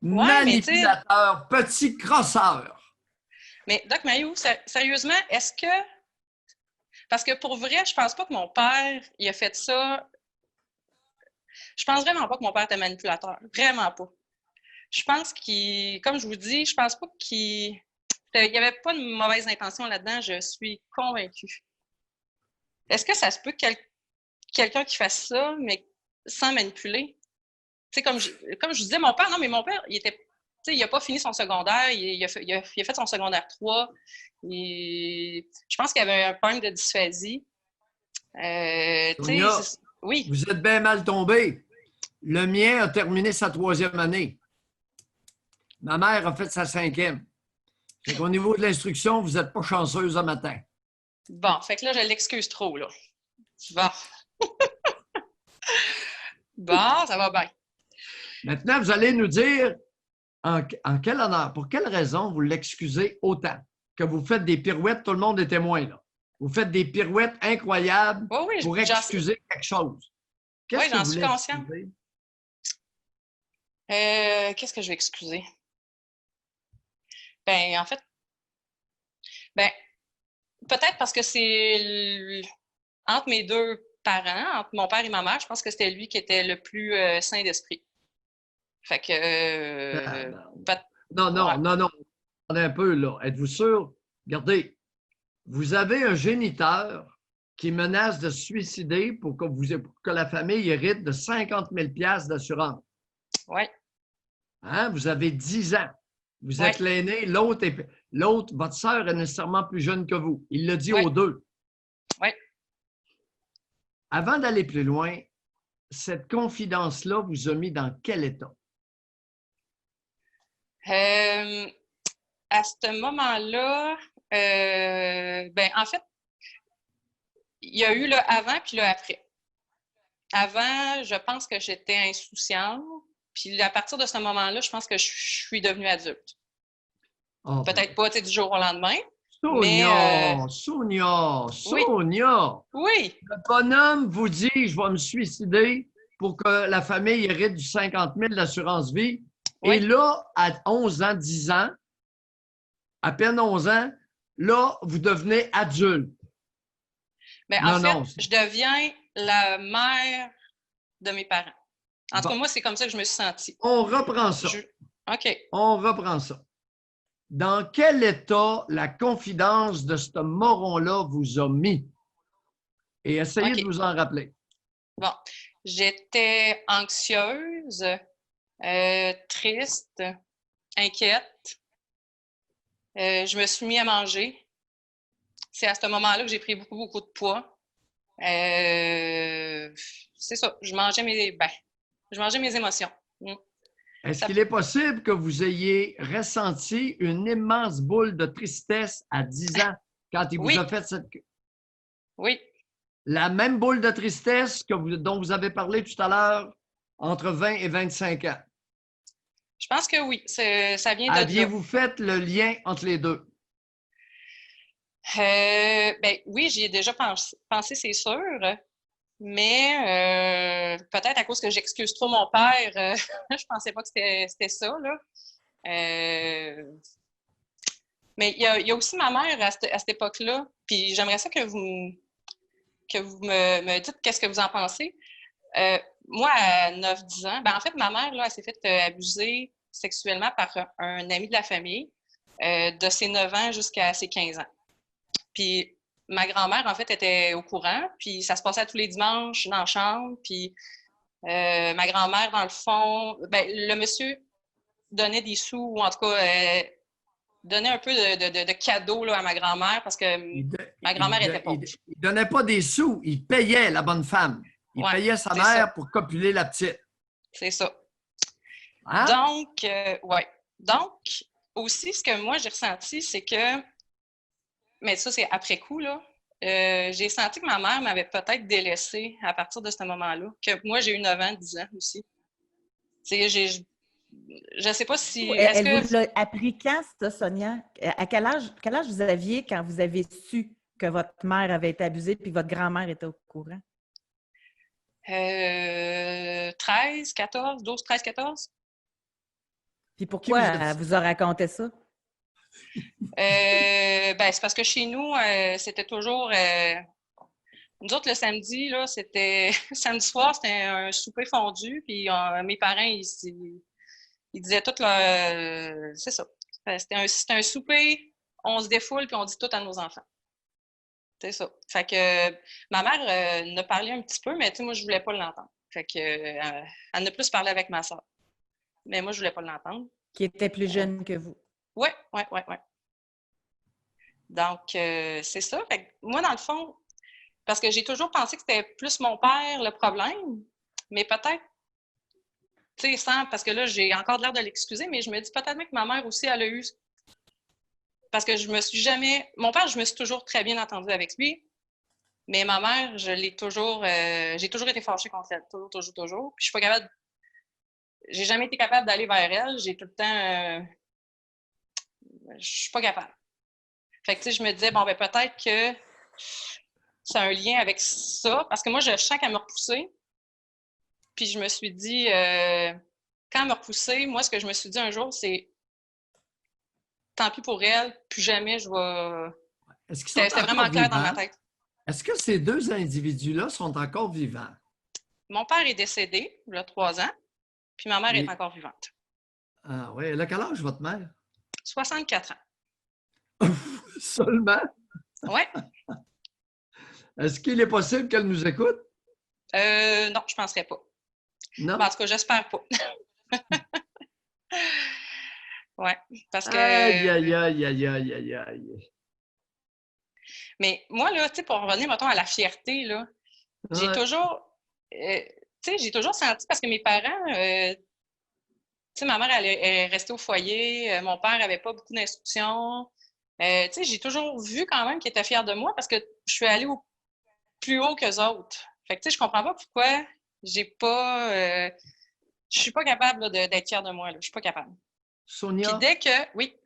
Ouais, mais tu sais... Manipulateur, petit crosseur. Mais Doc Mayou, sérieusement, est-ce que... Parce que pour vrai, je pense pas que mon père, il a fait ça... Je pense vraiment pas que mon père était manipulateur. Vraiment pas. Je pense qu'il... Comme je vous dis, je pense pas qu'il... Il n'y avait pas de mauvaise intention là-dedans, je suis convaincue. Est-ce que ça se peut quelqu'un qui fasse ça, mais sans manipuler? Tu sais, comme je disais, mon père, il n'a pas fini son secondaire, il a fait son secondaire 3. Je pense qu'il avait un problème de dysphasie. Sonia, oui. vous êtes bien mal tombé. Le mien a terminé sa 3e année. Ma mère a fait sa 5e. Fait qu'au niveau de l'instruction, vous n'êtes pas chanceuse un matin. Bon, fait que là, je l'excuse trop, là. Bon. Bon, ça va bien. Maintenant, vous allez nous dire en quel honneur, pour quelle raison vous l'excusez autant? Que vous faites des pirouettes, tout le monde est témoin, là. Vous faites des pirouettes incroyables pour excuser quelque chose. Oui, j'en suis consciente. Qu'est-ce que je vais excuser? Ben, en fait, peut-être parce que c'est entre mes 2 parents, entre mon père et ma mère, je pense que c'était lui qui était le plus sain d'esprit. Fait que... Non. Attendez un peu, là. Êtes-vous sûr? Regardez, vous avez un géniteur qui menace de se suicider pour que la famille hérite de 50 000 $ d'assurance. Oui. Hein? Vous avez 10 ans. Vous êtes l'aîné, l'autre, votre sœur est nécessairement plus jeune que vous. Il le dit aux deux. Oui. Avant d'aller plus loin, cette confidence-là vous a mis dans quel état? À ce moment-là, en fait, il y a eu le avant puis le après. Avant, je pense que j'étais insouciante. Puis à partir de ce moment-là, je pense que je suis devenue adulte. Oh, peut-être pas du jour au lendemain. Sonia! Oui! Le bonhomme vous dit « Je vais me suicider pour que la famille hérite du 50 000 d'assurance vie. » Et là, à 11 ans, 10 ans, à peine 11 ans, là, vous devenez adulte. Mais en fait, je deviens la mère de mes parents. En tout cas, moi, c'est comme ça que je me suis sentie. On reprend ça. OK. On reprend ça. Dans quel état la confidence de ce moron-là vous a mis? Et essayez de vous en rappeler. Bon. J'étais anxieuse, triste, inquiète. Je me suis mis à manger. C'est à ce moment-là que j'ai pris beaucoup, beaucoup de poids. C'est ça. Je mangeais mes émotions. Est-ce qu'il est possible que vous ayez ressenti une immense boule de tristesse à 10 ans quand il vous a fait cette... Oui. La même boule de tristesse dont vous avez parlé tout à l'heure, entre 20 et 25 ans? Je pense que oui. Ça vient de là. Aviez-vous fait le lien entre les deux? Oui, j'y ai déjà pensé, c'est sûr. Mais peut-être à cause que j'excuse trop mon père, je pensais pas que c'était ça, là. Mais il y a aussi ma mère à cette époque-là. Puis j'aimerais ça que vous me dites qu'est-ce que vous en pensez. Moi, à 9-10 ans, en fait, ma mère, là, elle s'est fait abuser sexuellement par un ami de la famille de ses 9 ans jusqu'à ses 15 ans. Puis ma grand-mère, en fait, était au courant, puis ça se passait tous les dimanches dans la chambre, puis ma grand-mère, dans le fond, le monsieur donnait des sous, ou en tout cas, donnait un peu de cadeaux là, à ma grand-mère, parce que ma grand-mère était pauvre. Il ne donnait pas des sous, il payait la bonne femme. Il payait sa mère pour copuler la petite. C'est ça. Hein? Donc, aussi, ce que moi, j'ai ressenti, c'est que, mais ça, c'est après coup, là, j'ai senti que ma mère m'avait peut-être délaissée à partir de ce moment-là, que moi, j'ai eu 9 ans, 10 ans aussi. Tu sais, je ne sais pas si... Elle vous l'a appris quand, ça, Sonia? À quel âge vous aviez quand vous avez su que votre mère avait été abusée et que votre grand-mère était au courant? 13, 14, 12, 13, 14. Puis pourquoi elle vous a raconté ça? C'est parce que chez nous, c'était toujours... nous autres, le samedi, là, c'était... samedi soir, c'était un souper fondu, puis mes parents, ils disaient tout leur... c'est ça. C'était un souper on se défoule puis on dit tout à nos enfants. C'est ça. Fait que ma mère en a parlé un petit peu, mais tu sais, moi, je voulais pas l'entendre. Fait que elle en a plus parlé avec ma soeur. Mais moi, je voulais pas l'entendre. Qui était plus jeune que vous. Oui. Donc, c'est ça. Fait que moi, dans le fond, parce que j'ai toujours pensé que c'était plus mon père le problème, mais peut-être, tu sais, parce que là, j'ai encore l'air de l'excuser, mais je me dis peut-être même que ma mère aussi, elle a eu. Parce que je me suis jamais. Mon père, je me suis toujours très bien entendue avec lui, mais ma mère, je l'ai toujours. J'ai toujours été fâchée contre elle. Toujours. Puis je suis pas capable. J'ai jamais été capable d'aller vers elle. J'ai tout le temps. Je suis pas capable. Fait que, tu sais, je me disais, bon, ben peut-être que c'est un lien avec ça. Parce que moi, je sens qu'elle me repoussait. Puis je me suis dit, quand elle me repoussait, moi, ce que je me suis dit un jour, c'est tant pis pour elle, plus jamais je vais. Est-ce qu'ils sont C'était vraiment encore clair dans ma vivants? tête. Est-ce que ces deux individus-là sont encore vivants? Mon père est décédé, il y a 3 ans, puis ma mère est encore vivante. Ah oui, elle a quel âge, votre mère? 64 ans. Seulement? Oui. Est-ce qu'il est possible qu'elle nous écoute? Non, je ne penserais pas. Non? En tout cas, j'espère pas. Oui, parce que... Aïe, aïe, aïe, aïe, aïe, aïe, aïe. Mais moi, là, tu sais, pour revenir, mettons, à la fierté, là, j'ai toujours... tu sais, j'ai toujours senti, parce que mes parents... tu sais, ma mère, elle est restée au foyer. Mon père n'avait pas beaucoup d'instructions. Tu sais, j'ai toujours vu quand même qu'ils étaient fiers de moi parce que je suis allée plus haut qu'eux autres. Fait que, tu sais, je comprends pas pourquoi j'ai pas... je suis pas capable là, d'être fière de moi. Là. Je suis pas capable. Sonia, Puis dès que... Oui.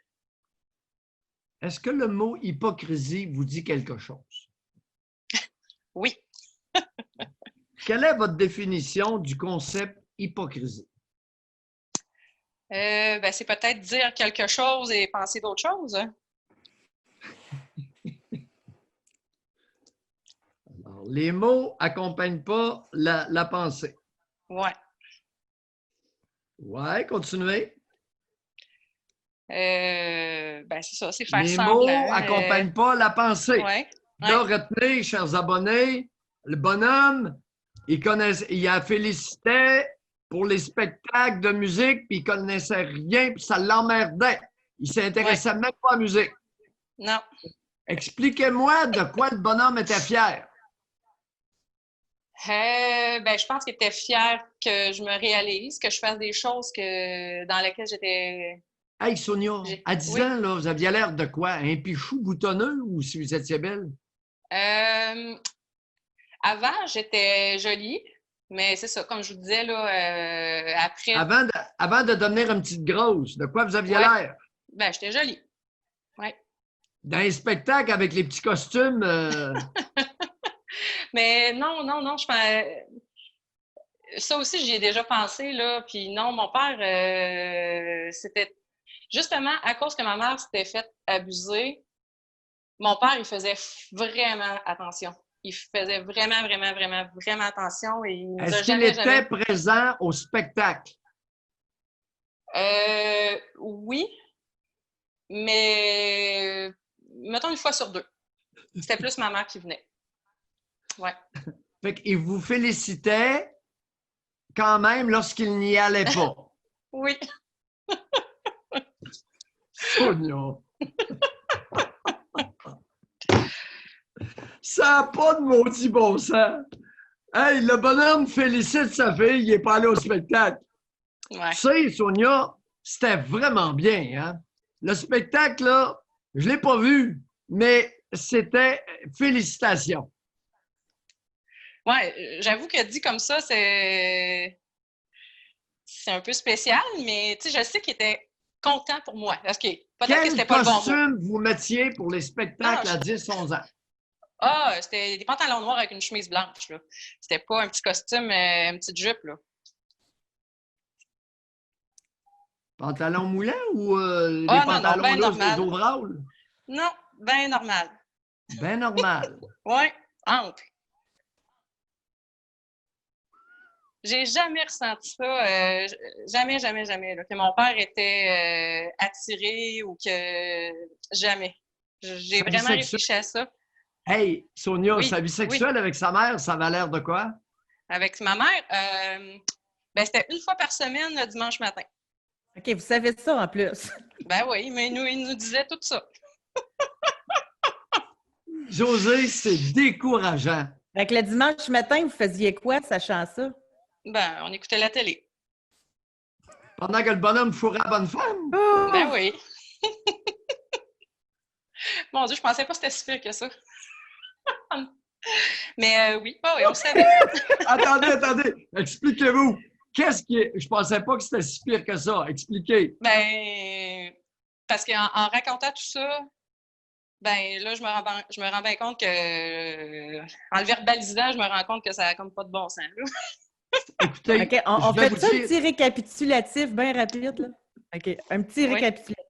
est-ce que le mot hypocrisie vous dit quelque chose? Oui. Quelle est votre définition du concept hypocrisie? Ben, c'est peut-être dire quelque chose et penser d'autre chose. Hein? Alors, les mots n'accompagnent pas la pensée. Ouais. Ouais, continuez. Ben, c'est ça, c'est faire Les semblant. mots n'accompagnent pas la pensée. Ouais. Là, retenez, chers abonnés, le bonhomme, il a félicité pour les spectacles de musique, puis il connaissait rien, puis ça l'emmerdait. Il s'intéressait même pas à la musique. Non. Expliquez-moi de quoi le bonhomme était fier. Ben, je pense qu'il était fier que je me réalise, que je fasse des choses dans lesquelles j'étais... Hey, Sonia, à 10 ans, là, vous aviez l'air de quoi? Un pichou boutonneux ou si vous étiez belle? Avant, j'étais jolie, mais c'est ça, comme je vous disais, là, après... Avant de devenir une petite grosse, de quoi vous aviez l'air? Ben, j'étais jolie. Oui. Dans les spectacles avec les petits costumes... Mais non, ça aussi, j'y ai déjà pensé, là. Puis non, mon père, c'était justement à cause que ma mère s'était faite abuser, mon père, il faisait vraiment attention. Il faisait vraiment, vraiment, vraiment, vraiment attention. Et il nous a Est-ce qu'il était présent au spectacle? Oui, mais mettons 1 fois sur 2. C'était plus ma mère qui venait. Ouais. Fait qu'il vous félicitait quand même lorsqu'il n'y allait pas. Oui. Sonia! Ça n'a pas de maudit bon sens! Hey, le bonhomme félicite sa fille, il n'est pas allé au spectacle. Ouais. Tu sais, Sonia, c'était vraiment bien, hein? Le spectacle, là, je ne l'ai pas vu, mais c'était félicitations. Ouais, j'avoue que dit comme ça, c'est un peu spécial, mais tu sais, je sais qu'il était content pour moi. Parce que peut-être que c'était pas le bon mot. Quel costume vous mettiez pour les spectacles à 10-11 ans? Ah, c'était des pantalons noirs avec une chemise blanche, là. C'était pas un petit costume, une petite jupe, là. Pantalon moulant ou des non, pantalons ben lourds, des normal. overalls? Non, ben normal. Ben normal. Ouais, ample. J'ai jamais ressenti ça, jamais, là, que mon père était attiré ou que... Jamais. J'ai Sa vie vraiment sexuelle. réfléchi à ça. Hey, Sonia, Oui, sa vie sexuelle avec sa mère, ça avait l'air de quoi? avec ma mère, ben, c'était une fois par semaine le dimanche matin. OK, vous savez ça en plus. Ben oui, mais il nous disait tout ça. José, c'est décourageant. Fait que le dimanche matin, vous faisiez quoi, sachant ça? Ben, on écoutait la télé. Pendant que le bonhomme fourrait la bonne femme. Oh! Ben oui. Mon Dieu, je pensais pas que c'était si pire que ça. Mais oui, oh, oui, on le savait. Attendez. Expliquez-vous. Qu'est-ce qui est... Je pensais pas que c'était si pire que ça. Expliquez. Ben, parce qu'en racontant tout ça, ben là, je me rends bien compte que, en le verbalisant, je me rends compte que ça n'a comme pas de bon sens. Là. Écoutez, OK, on je vais fait vous ça un dire... petit récapitulatif bien rapide, là? OK, un petit Oui. récapitulatif.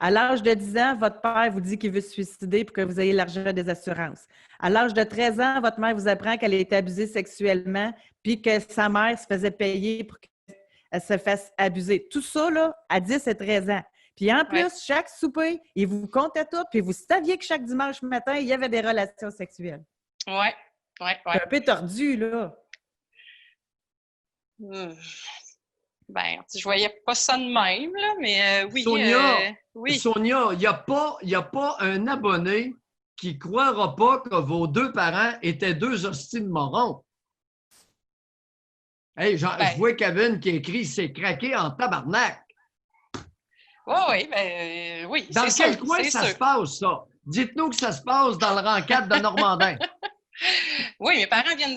À l'âge de 10 ans, votre père vous dit qu'il veut se suicider pour que vous ayez l'argent des assurances. À l'âge de 13 ans, votre mère vous apprend qu'elle a été abusée sexuellement puis que sa mère se faisait payer pour qu'elle se fasse abuser. Tout ça, là, à 10 et 13 ans. Puis en plus, Ouais. chaque souper, il vous comptait tout, puis vous saviez que chaque dimanche matin, il y avait des relations sexuelles. Ouais. C'est un peu tordu, là. Ben, je voyais pas ça de même, là, mais oui. Sonia, oui. Sonia, il n'y a pas un abonné qui ne croira pas que vos deux parents étaient deux hosties de morons. Hey, je vois Kevin qui écrit « C'est craqué en tabarnak ». Oui, Dans c'est quel sûr, coin c'est ça sûr. se passe, ça? Dites-nous que ça se passe dans le rang 4 de Normandin. Oui, mes parents viennent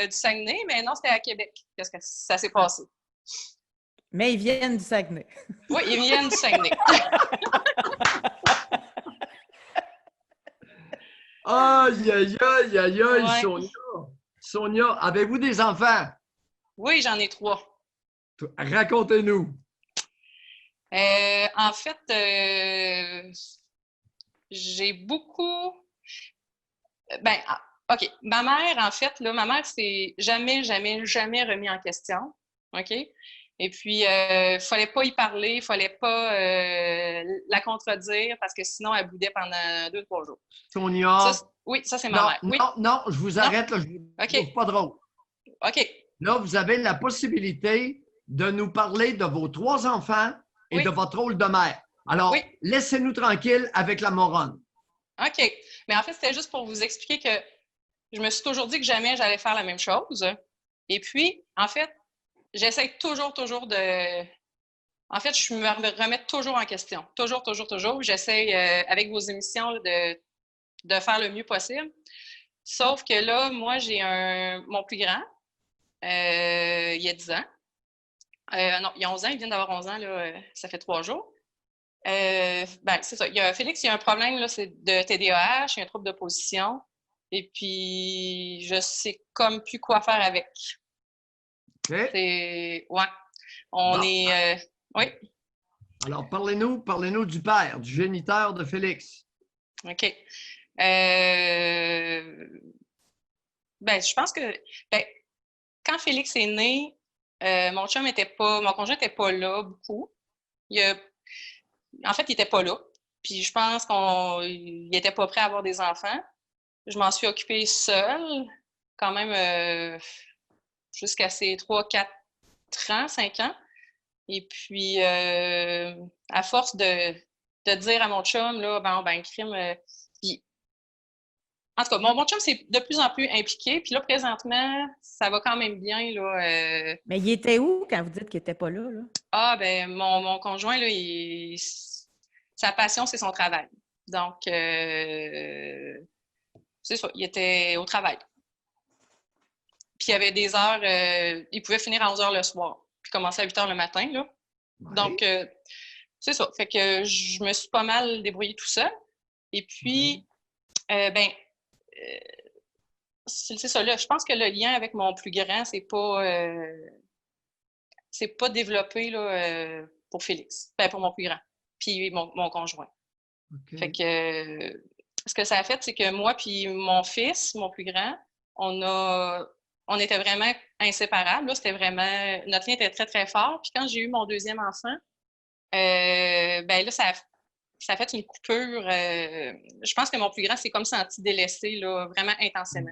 du Saguenay, mais non, c'était à Québec. Qu'est-ce que ça s'est passé? Mais ils viennent du Saguenay. Oui, ils viennent du Saguenay. Aïe, Ouais. Sonia. Sonia, avez-vous des enfants? Oui, j'en ai 3. Racontez-nous. En fait, j'ai beaucoup. Ben, OK. Ma mère, en fait, là, ma mère s'est jamais remis en question. OK? Et puis, fallait pas y parler, il fallait pas la contredire parce que sinon, elle boudait pendant 2-3 jours. Sonia. Oui, ça, c'est ma mère. Oui. Non, je vous arrête, là, je ne OK. trouve pas drôle. OK. Là, vous avez la possibilité de nous parler de vos 3 enfants et Oui. de votre rôle de mère. Alors, Oui. laissez-nous tranquilles avec la moronne. OK. Mais en fait, c'était juste pour vous expliquer que je me suis toujours dit que jamais j'allais faire la même chose. Et puis, en fait, j'essaie toujours de... En fait, je me remets toujours en question. Toujours. J'essaie, avec vos émissions, de faire le mieux possible. Sauf que là, moi, j'ai mon plus grand, il y a 10 ans. Non, il y a 11 ans, il vient d'avoir 11 ans, là, ça fait 3 jours. Ben, c'est ça. Félix, il y a un problème, là, c'est de TDAH, il y a un trouble d'opposition. Et puis, je sais comme plus quoi faire avec. OK? Ouais. Bon. Oui. Alors, parlez-nous du père, du géniteur de Félix. OK. Ben, je pense que quand Félix est né, mon conjoint n'était pas là beaucoup. En fait, il n'était pas là. Puis je pense qu'il n'était pas prêt à avoir des enfants. Je m'en suis occupée seule, quand même jusqu'à ses 3-4 ans, 5 ans. Et puis, à force de dire à mon chum, là, crime. Puis, en tout cas, mon chum, c'est de plus en plus impliqué. Puis là, présentement, ça va quand même bien. Là, Mais il était où quand vous dites qu'il n'était pas là? mon conjoint, là, sa passion, c'est son travail. Donc, c'est ça, il était au travail. Puis il y avait des heures, il pouvait finir à 11 h le soir, puis commencer à 8 h le matin. Là. Ouais. Donc, c'est ça. Fait que je me suis pas mal débrouillée tout seul. Et puis, c'est ça. Là, je pense que le lien avec mon plus grand, c'est pas développé là, pour Félix. Ben, pour mon plus grand. Puis mon conjoint. Okay. Fait que ce que ça a fait, c'est que moi puis mon fils, mon plus grand, on était vraiment inséparables. Là, c'était vraiment... Notre lien était très, très fort. Puis quand j'ai eu mon deuxième enfant, là, ça a fait une coupure. Je pense que mon plus grand s'est comme senti délaissé, là, vraiment intensément.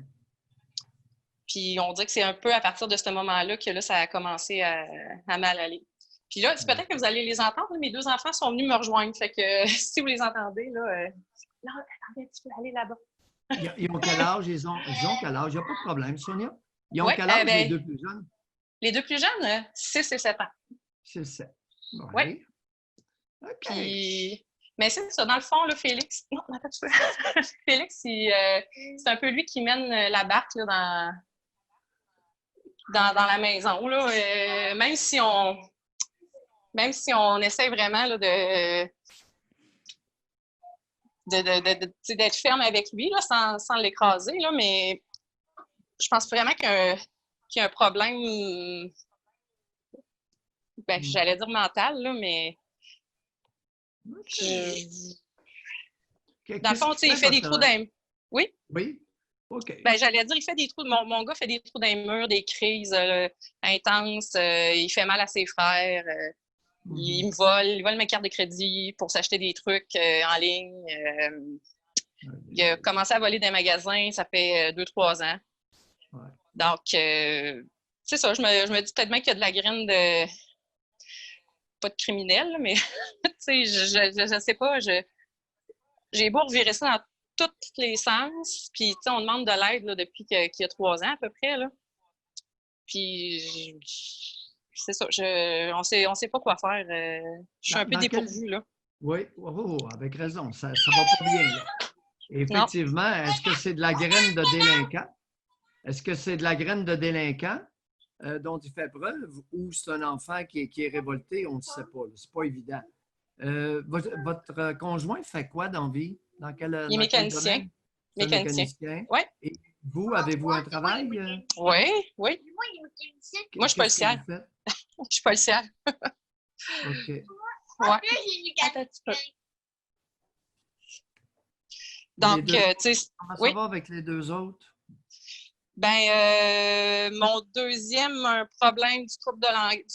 Puis on dirait que c'est un peu à partir de ce moment-là que là, ça a commencé à mal aller. Puis là, c'est peut-être que vous allez les entendre. Mes 2 enfants sont venus me rejoindre. Fait que si vous les entendez, là, non, attendez, tu peux aller là-bas. Ils ont quel âge? Ils ont quel âge? Il n'y a pas de problème, Sonia. Ils ont quel âge, les 2 plus jeunes? Les 2 plus jeunes, 6 et 7 ans. 6-7. Oui. OK. Puis, mais c'est ça, dans le fond, là, Félix, non, attends, tu peux. Félix, c'est un peu lui qui mène la barque là, dans la maison. Là. Même si on essaie vraiment là, d'être ferme avec lui, là, sans l'écraser, là, mais je pense vraiment qu'il y a un problème, j'allais dire mental, là, mais dans le fond, il fait des trous dans les... Oui? Oui? OK. J'allais dire, il fait des trous. Mon gars fait des trous dans les murs, des crises intenses. Il fait mal à ses frères. Il vole mes cartes de crédit pour s'acheter des trucs en ligne. Il a commencé à voler des magasins, ça fait 2-3 ans. Ouais. Donc, c'est ça, je me dis peut-être bien qu'il y a de la graine de... Pas de criminel, mais je sais pas. J'ai beau revirer ça dans tous les sens, puis on demande de l'aide là, depuis qu'il y a 3 ans à peu près. Là. Puis, c'est ça, on sait pas quoi faire. Je suis un peu dépourvue, là. Oui, avec raison, ça va pas bien. Là. Effectivement, est-ce que c'est de la graine de délinquant? Est-ce que c'est de la graine de délinquant dont il fait preuve ou c'est un enfant qui est révolté? On ne sait pas. C'est pas évident. Votre conjoint fait quoi dans la vie? Il est mécanicien. Mécanicien. Oui. Et vous, avez-vous un travail? Oui. Moi, je suis policière. Je suis policière. OK. Ouais. Attends un petit peu. Donc, tu sais... Comment ça va avec les 2 autres? Mon deuxième a un problème du trouble du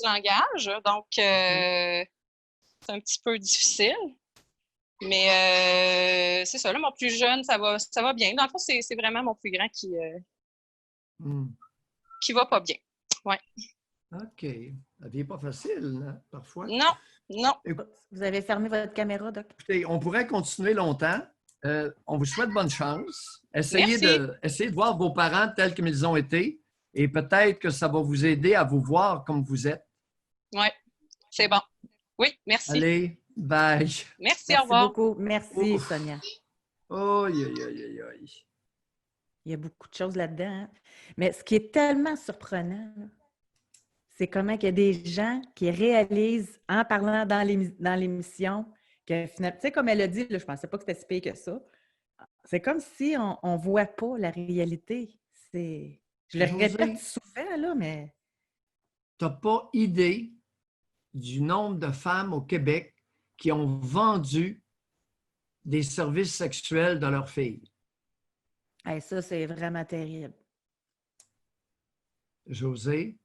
langage. Donc, c'est un petit peu difficile. Mais c'est ça, là, mon plus jeune, ça va bien. Dans le fond, c'est vraiment mon plus grand qui va pas bien. Ouais. OK. La vie n'est pas facile, hein, parfois. Non. Vous avez fermé votre caméra, Doc? Écoutez, on pourrait continuer longtemps. On vous souhaite bonne chance. Essayez de voir vos parents tels qu'ils ils ont été et peut-être que ça va vous aider à vous voir comme vous êtes. Oui, c'est bon. Oui, merci. Allez, bye. Merci, au revoir. Beaucoup. Merci, Sonia. Il y a beaucoup de choses là-dedans. Hein? Mais ce qui est tellement surprenant, c'est comment il y a des gens qui réalisent, en parlant dans l'émission, que finalement, tu sais, comme elle a dit, là, je ne pensais pas que c'était si pire que ça. C'est comme si on ne voit pas la réalité. Je le répète souvent, là, mais... Tu n'as pas idée du nombre de femmes au Québec qui ont vendu des services sexuels de leurs filles. Hey, ça, c'est vraiment terrible. José?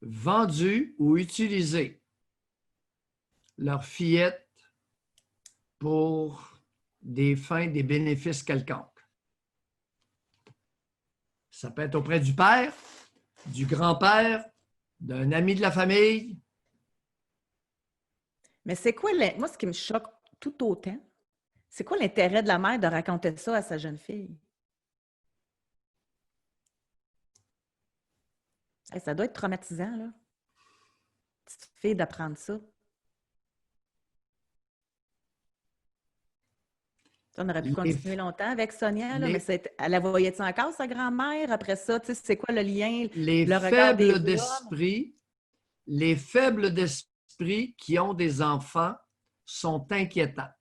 Vendu ou utilisé leurs fillettes pour des fins, des bénéfices quelconques. Ça peut être auprès du père, du grand-père, d'un ami de la famille. Mais c'est quoi, moi, ce qui me choque tout autant, c'est quoi l'intérêt de la mère de raconter ça à sa jeune fille? Hey, ça doit être traumatisant, là. Petite fille d'apprendre ça. On aurait pu continuer longtemps avec Sonia, là, mais elle la voyait-tu encore, sa grand-mère? Après ça, tu sais, c'est quoi le lien? Les faibles d'esprit qui ont des enfants sont inquiétants.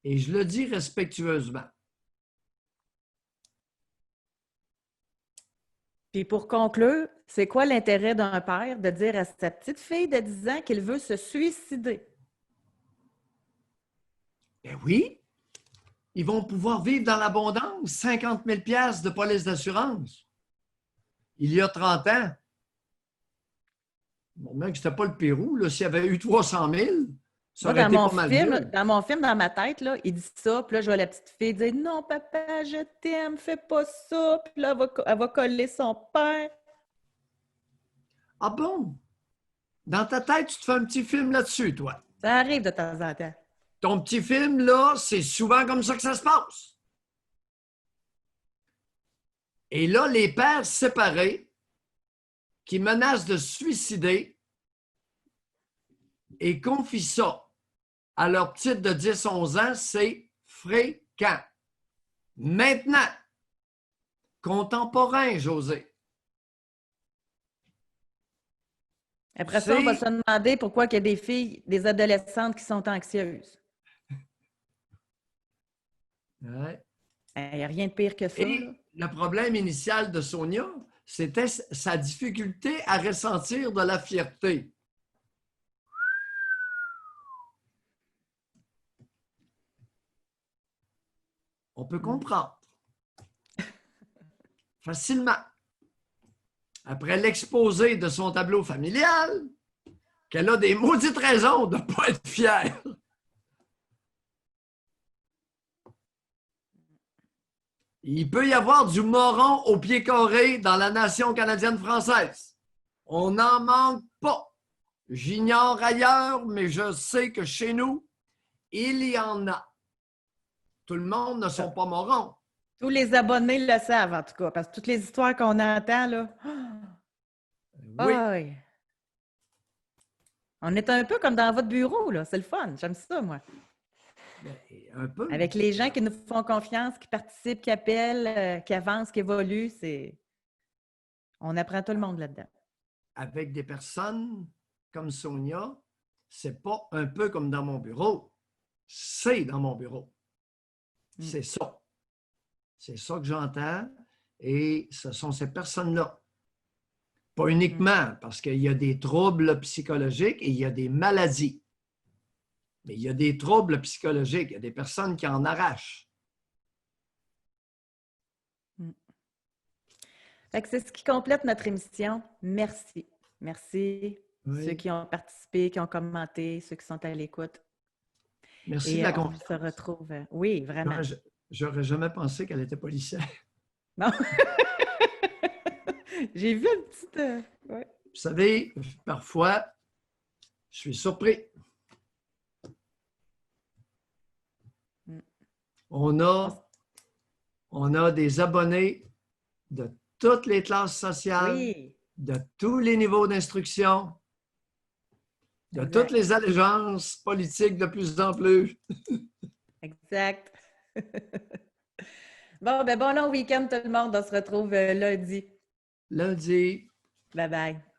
Et je le dis respectueusement. Puis pour conclure, c'est quoi l'intérêt d'un père de dire à sa petite fille de 10 ans qu'il veut se suicider? Ben oui, ils vont pouvoir vivre dans l'abondance, 50 000 $ de police d'assurance. Il y a 30 ans, Bon, même que c'était pas le Pérou, là, s'il y avait eu 300 000, ça Moi, aurait été pas mal mieux. dans mon film, dans ma tête, là, il dit ça, puis là, je vois la petite fille dire « Non, papa, je t'aime, fais pas ça. » Puis là, elle va coller son père. Ah bon? Dans ta tête, tu te fais un petit film là-dessus, toi. Ça arrive de temps en temps. Ton petit film, là, c'est souvent comme ça que ça se passe. Et là, les pères séparés qui menacent de se suicider et confient ça à leur petite de 10-11 ans, c'est fréquent. Maintenant, contemporain, José. Après ça, on va se demander pourquoi il y a des filles, des adolescentes qui sont anxieuses. Ouais. Il n'y a rien de pire que ça. Et là. le problème initial de Sonia, c'était sa difficulté à ressentir de la fierté. On peut comprendre facilement. Après l'exposé de son tableau familial, qu'elle a des maudites raisons de ne pas être fière. Il peut y avoir du moron au pied carré dans la nation canadienne-française. On n'en manque pas. J'ignore ailleurs, mais je sais que chez nous, il y en a. Tout le monde ne sont pas morons. Tous les abonnés le savent, en tout cas, parce que toutes les histoires qu'on entend, là. Oui. Oui. On est un peu comme dans votre bureau, là. C'est le fun. J'aime ça, moi. Un peu. Avec les gens qui nous font confiance, qui participent, qui appellent, qui avancent, qui évoluent, c'est. On apprend tout le monde là-dedans. Avec des personnes comme Sonia, c'est pas un peu comme dans mon bureau. C'est dans mon bureau. C'est ça. C'est ça que j'entends. Et ce sont ces personnes-là. Pas uniquement, parce qu'il y a des troubles psychologiques et il y a des maladies. Mais il y a des troubles psychologiques. Il y a des personnes qui en arrachent. Fait que c'est ce qui complète notre émission. Merci. Merci ceux qui ont participé, qui ont commenté, ceux qui sont à l'écoute. Merci et de la on confiance. se retrouve. Oui, vraiment. J'aurais jamais pensé qu'elle était policière. Non. J'ai vu une petite... ouais. Vous savez, parfois, je suis surpris. On a des abonnés de toutes les classes sociales, Oui. de tous les niveaux d'instruction, de Exact. toutes les allégeances politiques de plus en plus. Exact. Bon long week-end tout le monde. On se retrouve lundi. Lundi. Bye bye.